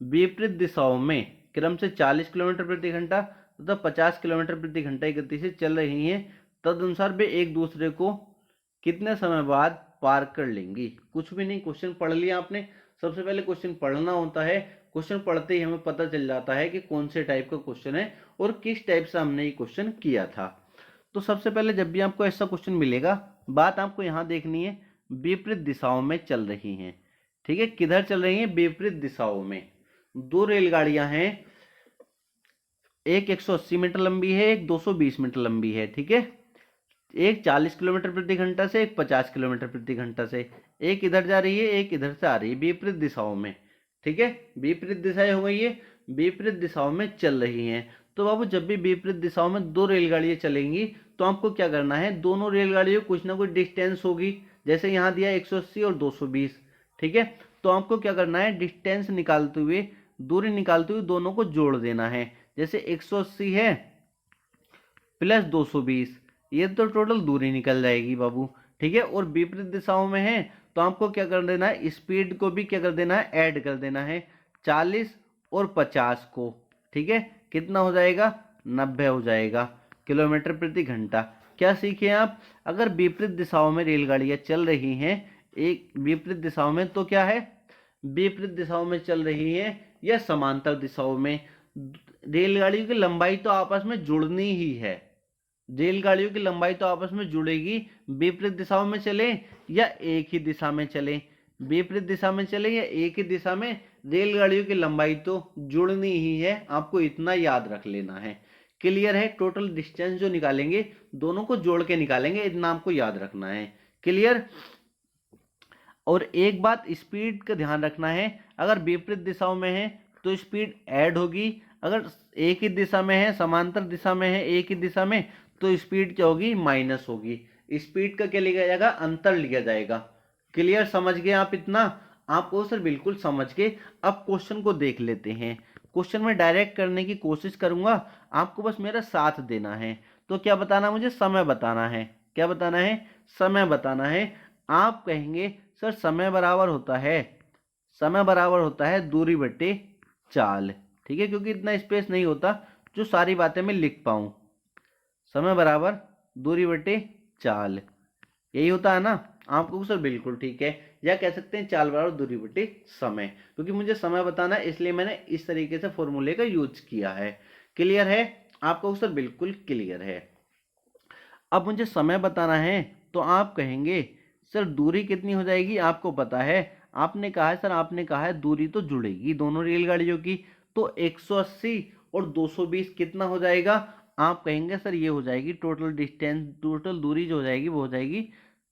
विपरीत दिशाओं में क्रम से 40 किलोमीटर प्रति घंटा तथा 50 किलोमीटर प्रति घंटा की गति से चल रही हैं। तदनुसार वे एक दूसरे को कितने समय बाद पार कर लेंगी? कुछ भी नहीं, क्वेश्चन पढ़ लिया आपने। सबसे पहले क्वेश्चन पढ़ना होता है। क्वेश्चन पढ़ते ही हमें पता चल जाता है कि कौन से टाइप का क्वेश्चन है और किस टाइप से हमने ये क्वेश्चन किया था। तो सबसे पहले जब भी आपको ऐसा क्वेश्चन मिलेगा, बात आपको यहाँ देखनी है, विपरीत दिशाओं में चल रही हैं। ठीक है, किधर चल रही हैं? विपरीत दिशाओं में। दो रेलगाड़ियां हैं, एक 180 मीटर लंबी है, एक 220 मीटर लंबी है। ठीक है, एक 40 किलोमीटर प्रति घंटा से, एक 50 किलोमीटर प्रति घंटा से। एक इधर जा रही है, एक इधर से आ रही है, विपरीत दिशाओं में। ठीक है, विपरीत दिशाएं हो गई है, विपरीत दिशाओं में चल रही हैं। तो बाबू जब भी विपरीत दिशाओं में दो रेलगाड़ियां चलेंगी तो आपको क्या करना है, दोनों रेलगाड़ियों को कुछ ना कुछ डिस्टेंस होगी। जैसे यहाँ दिया 180 और 220। ठीक है, तो आपको क्या करना है, डिस्टेंस निकालते हुए, दूरी निकालते हुए दोनों को जोड़ देना है। जैसे 180 है प्लस 220, ये तो टोटल दूरी निकल जाएगी बाबू। ठीक है, और विपरीत दिशाओं में है तो आपको क्या कर देना है, स्पीड को भी क्या कर देना है, ऐड कर देना है, 40 और 50 को। ठीक है, कितना हो जाएगा, 90 हो जाएगा किलोमीटर प्रति घंटा। क्या सीखे आप, अगर विपरीत दिशाओं में रेलगाड़ियां चल रही हैं, एक विपरीत दिशाओं में, तो क्या है, विपरीत दिशाओं में चल रही है या समांतर दिशाओं में, रेलगाड़ियों की लंबाई तो आपस में जुड़नी ही है। रेलगाड़ियों की लंबाई तो आपस में जुड़ेगी, विपरीत दिशाओं में चले या एक ही दिशा में चले, विपरीत दिशा में चले या एक ही दिशा में, रेलगाड़ियों की लंबाई तो जुड़नी ही है। आपको इतना याद रख लेना है। क्लियर है, टोटल डिस्टेंस जो निकालेंगे दोनों को जोड़ के निकालेंगे, इतना आपको याद रखना है। क्लियर। और एक बात, स्पीड का ध्यान रखना है, अगर विपरीत दिशाओं में है तो स्पीड ऐड होगी, अगर एक ही दिशा में है, समांतर दिशा में है, एक ही दिशा में, तो स्पीड क्या होगी, माइनस होगी। स्पीड का क्या लिया जाएगा, अंतर लिया जाएगा। क्लियर, समझ गए आप इतना। आपको सर बिल्कुल समझ के, अब क्वेश्चन को देख लेते हैं। क्वेश्चन में डायरेक्ट करने की कोशिश करूंगा, आपको बस मेरा साथ देना है। तो क्या बताना, मुझे समय बताना है। क्या बताना है, समय बताना है। आप कहेंगे सर समय बराबर होता है, समय बराबर होता है दूरी बटे चाल। ठीक है, क्योंकि इतना स्पेस नहीं होता जो सारी बातें मैं लिख पाऊं। समय बराबर दूरी बटे चाल, यही होता है ना। आपको सर बिल्कुल ठीक है, या कह सकते हैं चाल बराबर दूरी बटे समय, क्योंकि मुझे समय बताना है इसलिए मैंने इस तरीके से फॉर्मूले का यूज किया है। क्लियर है, आपको सर बिल्कुल क्लियर है। अब मुझे समय बताना है तो आप कहेंगे सर दूरी कितनी हो जाएगी, आपको पता है, आपने कहा है सर, आपने कहा है दूरी तो जुड़ेगी दोनों रेलगाड़ियों की, तो 180 और 220 कितना हो जाएगा, आप कहेंगे सर ये हो जाएगी टोटल डिस्टेंस, टोटल दूरी जो हो जाएगी वो हो जाएगी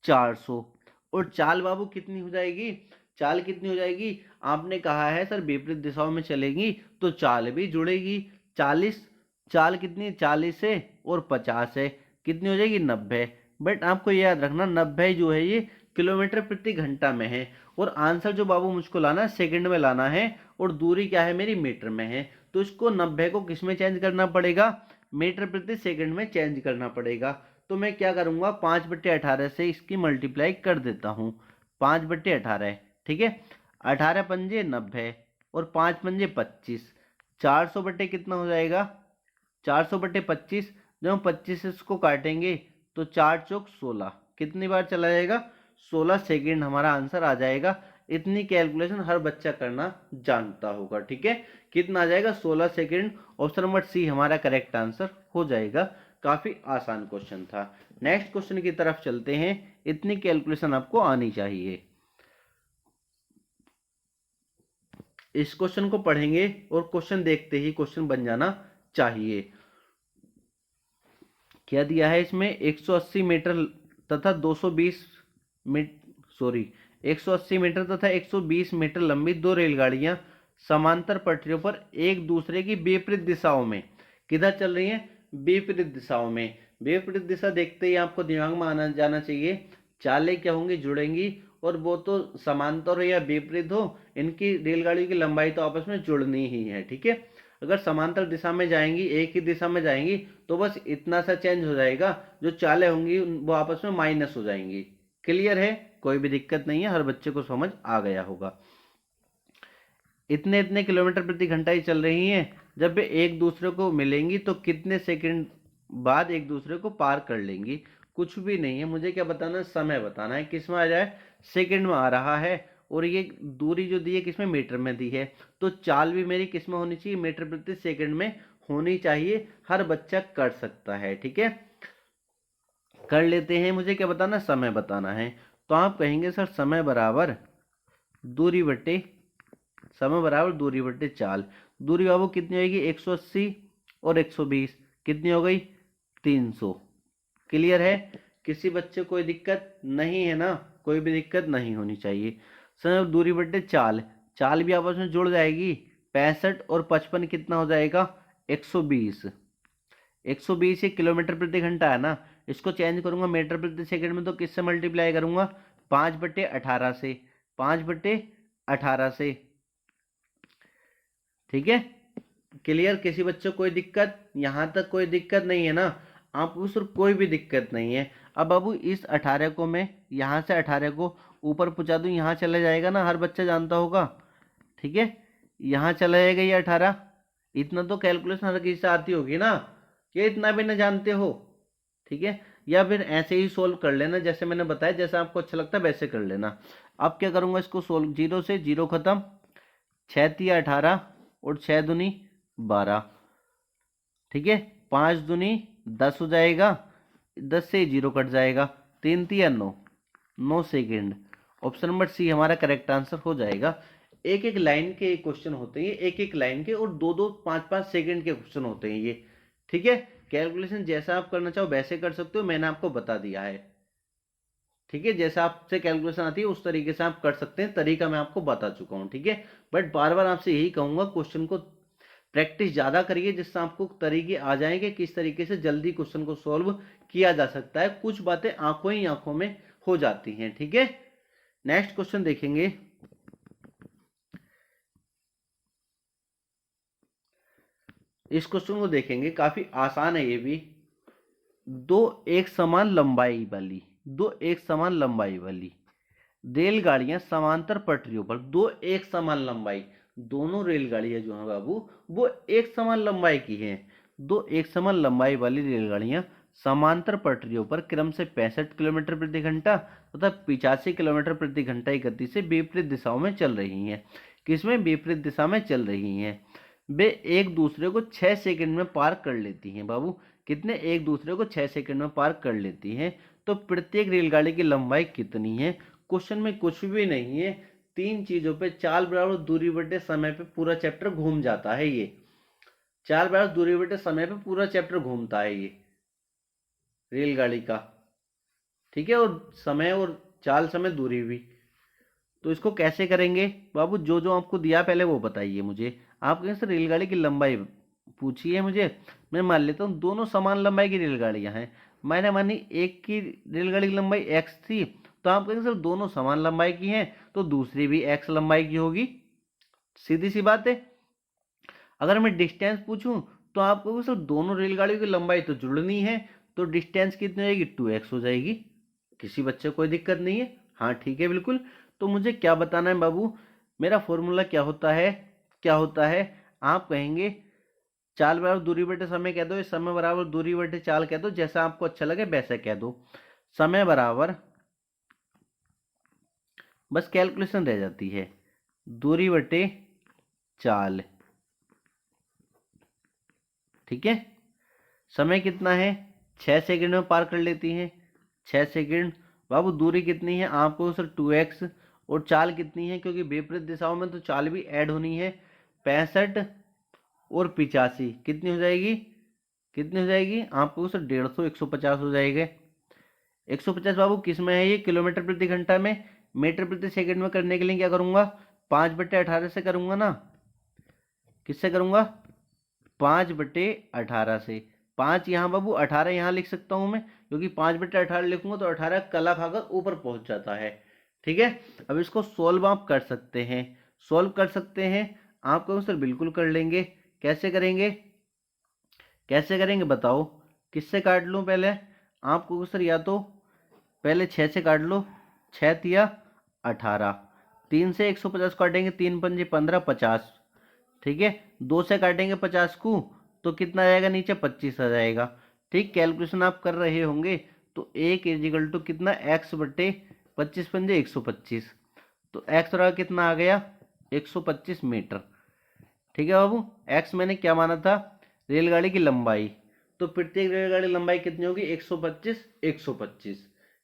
400। और चाल बाबू कितनी हो जाएगी, चाल कितनी हो जाएगी, आपने कहा है सर विपरीत दिशाओं में चलेगी तो चाल भी जुड़ेगी। 40, चाल कितनी, 40 है और 50 है, कितनी हो जाएगी, 90। बट आपको ये याद रखना 90 जो है ये किलोमीटर प्रति घंटा में है, और आंसर जो बाबू मुझको लाना है सेकंड में लाना है, और दूरी क्या है मेरी, मीटर में है। तो इसको 90 को किस में चेंज करना पड़ेगा, मीटर प्रति सेकंड में चेंज करना पड़ेगा। तो मैं क्या करूंगा, 5/18 से इसकी मल्टीप्लाई कर देता हूँ, 5/18। ठीक है, 18 पंजे 90 और 5 पंजे 25, 400 बटे कितना हो जाएगा, 400/25। जब हम 25 से इसको काटेंगे तो 4 चौक 16, कितनी बार चला जाएगा, 16 सेकेंड हमारा आंसर आ जाएगा। इतनी कैलकुलेशन हर बच्चा करना जानता होगा। ठीक है, कितना आ जाएगा, 16 सेकेंड। ऑप्शन नंबर सी हमारा करेक्ट आंसर हो जाएगा। काफी आसान क्वेश्चन था। नेक्स्ट क्वेश्चन की तरफ चलते हैं। इतनी कैलकुलेशन आपको आनी चाहिए। इस क्वेश्चन को पढ़ेंगे और क्वेश्चन देखते ही क्वेश्चन बन जाना चाहिए। क्या दिया है इसमें, 180 मीटर तथा 220 मीटर 180 मीटर तथा 120 मीटर लंबी दो रेलगाड़ियां समांतर पटरियों पर एक दूसरे की विपरीत दिशाओं में किधर चल रही हैं, विपरीत दिशाओं में। विपरीत दिशा देखते ही आपको दिमाग में आना जाना चाहिए, चालें क्या होंगी, जुड़ेंगी, और वो तो समांतर हो या विपरीत हो, इनकी रेलगाड़ी की लंबाई तो आपस में जुड़नी ही है। ठीक है, अगर समांतर दिशा में जाएंगी, एक ही दिशा में जाएंगी, तो बस इतना सा चेंज हो जाएगा, जो चालें होंगी वो आपस में माइनस हो जाएंगी। क्लियर है, कोई भी दिक्कत नहीं है, हर बच्चे को समझ आ गया होगा। इतने इतने किलोमीटर प्रति घंटा ही चल रही हैं, जब वे एक दूसरे को मिलेंगी तो कितने सेकंड बाद एक दूसरे को पार कर लेंगी। कुछ भी नहीं है, मुझे क्या बताना, समय बताना है। किस में आ जाए, सेकंड में आ रहा है, और ये दूरी जो दी है किसमें, मीटर में दी है, तो चाल भी मेरी किस में होनी चाहिए, मीटर प्रति सेकंड में होनी चाहिए। हर बच्चा कर सकता है। ठीक है, कर लेते हैं। मुझे क्या बताना, समय बताना है। तो आप कहेंगे सर समय बराबर दूरी बट्टे चाल। दूरी बाबू कितनी होगी, 180 और 120 कितनी हो गई, 300। क्लियर है, किसी बच्चे को कोई दिक्कत नहीं है ना, कोई भी दिक्कत नहीं होनी चाहिए। सर दूरी बट्टे चाल, चाल भी आपस में जुड़ जाएगी। 65 और 55 कितना हो जाएगा, 120। 120 ये किलोमीटर प्रति घंटा है ना, इसको चेंज करूंगा मीटर प्रति सेकंड में, तो किससे मल्टीप्लाई करूंगा, 5/18 से, 5/18 से। ठीक है, क्लियर, किसी बच्चे को कोई दिक्कत, यहां तक कोई दिक्कत नहीं है ना, आपको सिर्फ कोई भी दिक्कत नहीं है। अब बाबू इस 18 को मैं यहां से 18 को ऊपर पहुंचा दूं, यहां चले जाएगा ना, हर बच्चा जानता होगा। ठीक है, यहां चला जाएगा ये 18। इतना तो कैलकुलेशन हर किसी से आती होगी ना, ये इतना भी ना जानते हो। ठीक है, या फिर ऐसे ही सोल्व कर लेना, जैसे मैंने बताया, जैसा आपको अच्छा लगता है वैसे कर लेना। अब क्या करूंगा, इसको सोल्व, 0 से 0 खत्म, 6 × 18 और 6 दूनी 12। ठीक है, 5 दूनी 10 हो जाएगा, 10 से 0 कट जाएगा, 3 × 9, 9 सेकेंड। ऑप्शन नंबर सी हमारा करेक्ट आंसर हो जाएगा। एक एक लाइन के क्वेश्चन होते हैं, एक एक लाइन के, और 2-2 5-5 सेकेंड के क्वेश्चन होते हैं ये। ठीक है, कैलकुलेशन जैसा आप करना चाहो वैसे कर सकते हो, मैंने आपको बता दिया है। ठीक है, जैसा आपसे कैलकुलेशन आती है उस तरीके से आप कर सकते हैं, तरीका मैं आपको बता चुका हूं। ठीक है, बट बार बार आपसे यही कहूंगा, क्वेश्चन को प्रैक्टिस ज्यादा करिए, जिससे आपको तरीके आ जाएंगे किस तरीके से जल्दी क्वेश्चन को सॉल्व किया जा सकता है। कुछ बातें आंखों ही आंखों में हो जाती हैं। ठीक है, नेक्स्ट क्वेश्चन देखेंगे। इस क्वेश्चन को देखेंगे, काफी आसान है ये भी। दो एक समान लंबाई वाली रेलगाड़ियां समांतर पटरियों पर, दो एक समान लंबाई, दोनों रेलगाड़ियां जो हैं बाबू वो एक समान लंबाई की हैं। दो एक समान लंबाई वाली रेलगाड़ियां समांतर पटरियों पर क्रम से 65 किलोमीटर प्रति घंटा तथा 85 किलोमीटर प्रति घंटा की गति से विपरीत दिशाओं में चल रही हैं। किसमें, विपरीत दिशा में चल रही हैं। वे एक दूसरे को 6 सेकंड में पार कर लेती हैं बाबू। कितने, एक दूसरे को 6 सेकंड में पार कर लेती हैं। तो प्रत्येक रेलगाड़ी की लंबाई कितनी है। क्वेश्चन में कुछ भी नहीं है, तीन चीजों पे, चाल बराबर दूरी बटे समय पे पूरा चैप्टर घूम जाता है ये। चाल बराबर दूरी बटे समय पे पूरा चैप्टर घूमता है ये रेलगाड़ी का। ठीक है, और समय और चाल समय दूरी भी। तो इसको कैसे करेंगे बाबू, जो जो आपको दिया पहले वो बताइए मुझे। आप कहें सर रेलगाड़ी की लंबाई पूछी है मुझे, मैं मान लेता हूँ दोनों समान लंबाई की रेलगाड़ियां हैं। मैंने मानी एक की रेलगाड़ी की लंबाई x थी, तो आप कहेंगे सर दोनों समान लंबाई की हैं तो दूसरी भी x लंबाई की होगी। सीधी सी बात है। अगर मैं डिस्टेंस पूछूं तो आप कहोगे सर दोनों रेलगाड़ियों की लंबाई तो जुड़नी है, तो डिस्टेंस कितनी हो जाएगी, 2x हो जाएगी। किसी बच्चे को कोई दिक्कत नहीं है, हाँ ठीक है बिल्कुल। तो मुझे क्या बताना है बाबू, मेरा फॉर्मूला क्या होता है, आप कहेंगे चाल बराबर दूरी बटे समय कह दो, या समय बराबर दूरी बटे चाल कह दो, जैसा आपको अच्छा लगे वैसे कह दो। समय बराबर, बस कैलकुलेशन रह जाती है, दूरी बटे चाल। ठीक है, समय कितना है, 6 सेकंड में पार कर लेती हैं, 6 सेकंड। बाबू दूरी कितनी है, आपको सर 2x, और चाल कितनी है, क्योंकि विपरीत दिशाओं में तो चाल भी ऐड होनी है, 65 और 85 कितनी हो जाएगी, आपको सर 150, 150 हो जाएगा। 150 बाबू किस में है, ये किलोमीटर प्रति घंटा में। मीटर प्रति सेकंड में करने के लिए क्या करूंगा, 5/18 से करूंगा ना, किससे करूंगा, 5/18 से। 5 यहाँ बाबू, 18 यहाँ लिख सकता हूं मैं, क्योंकि 5/18 लिखूंगा तो 18 कला खाकर ऊपर पहुंच जाता है। ठीक है, अब इसको सोल्व आप कर सकते हैं, आप कहो सर बिल्कुल कर लेंगे। कैसे करेंगे बताओ, किससे काट लूं पहले, आप कहो सर या तो पहले 6 से काट लो, 6 तिया 18, 3 से 150 काटेंगे, 3 पंजे 15, 50। ठीक है, 2 से काटेंगे 50 को तो कितना आएगा, नीचे 25 आ जाएगा। ठीक, कैलकुलेशन आप कर रहे होंगे, तो 1 इजिकल टू कितना, x बटे 25 पंजे 125, तो x रहा कितना आ गया, 125 मीटर। ठीक है बाबू, x मैंने क्या माना था, रेलगाड़ी की लंबाई, तो प्रत्येक रेलगाड़ी की लंबाई कितनी होगी? 125 125।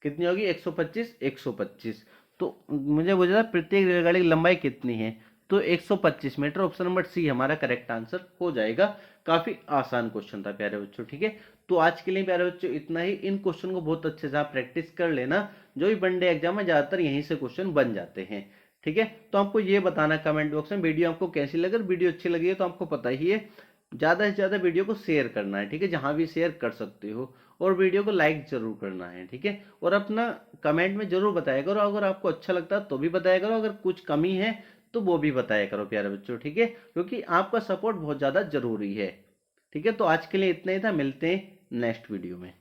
कितनी होगी? 125 125। तो मुझे पूछा प्रत्येक रेलगाड़ी की लंबाई कितनी है, तो 125 मीटर। ऑप्शन नंबर सी हमारा करेक्ट आंसर हो जाएगा। काफी आसान क्वेश्चन था प्यारे बच्चों, ठीक है। तो आज के लिए प्यारे बच्चों इतना ही। इन क्वेश्चन को बहुत अच्छे से आप प्रैक्टिस कर लेना, जो भी वनडे एग्जाम है ज्यादातर यहीं से क्वेश्चन बन जाते हैं, ठीक है। तो आपको ये बताना कमेंट बॉक्स में वीडियो आपको कैसी लगी। वीडियो अच्छी लगी है तो आपको पता ही है, ज्यादा से ज्यादा वीडियो को शेयर करना है, ठीक है, जहां भी शेयर कर सकते हो। और वीडियो को लाइक जरूर करना है, ठीक है। और अपना कमेंट में जरूर बताया करो, अगर आपको अच्छा लगता है तो भी बताया करो, अगर कुछ कमी है तो वो भी बताया करो प्यारे बच्चों, ठीक है, क्योंकि आपका सपोर्ट बहुत ज्यादा जरूरी है, ठीक है। तो आज के लिए इतना ही था, मिलते हैं नेक्स्ट वीडियो में।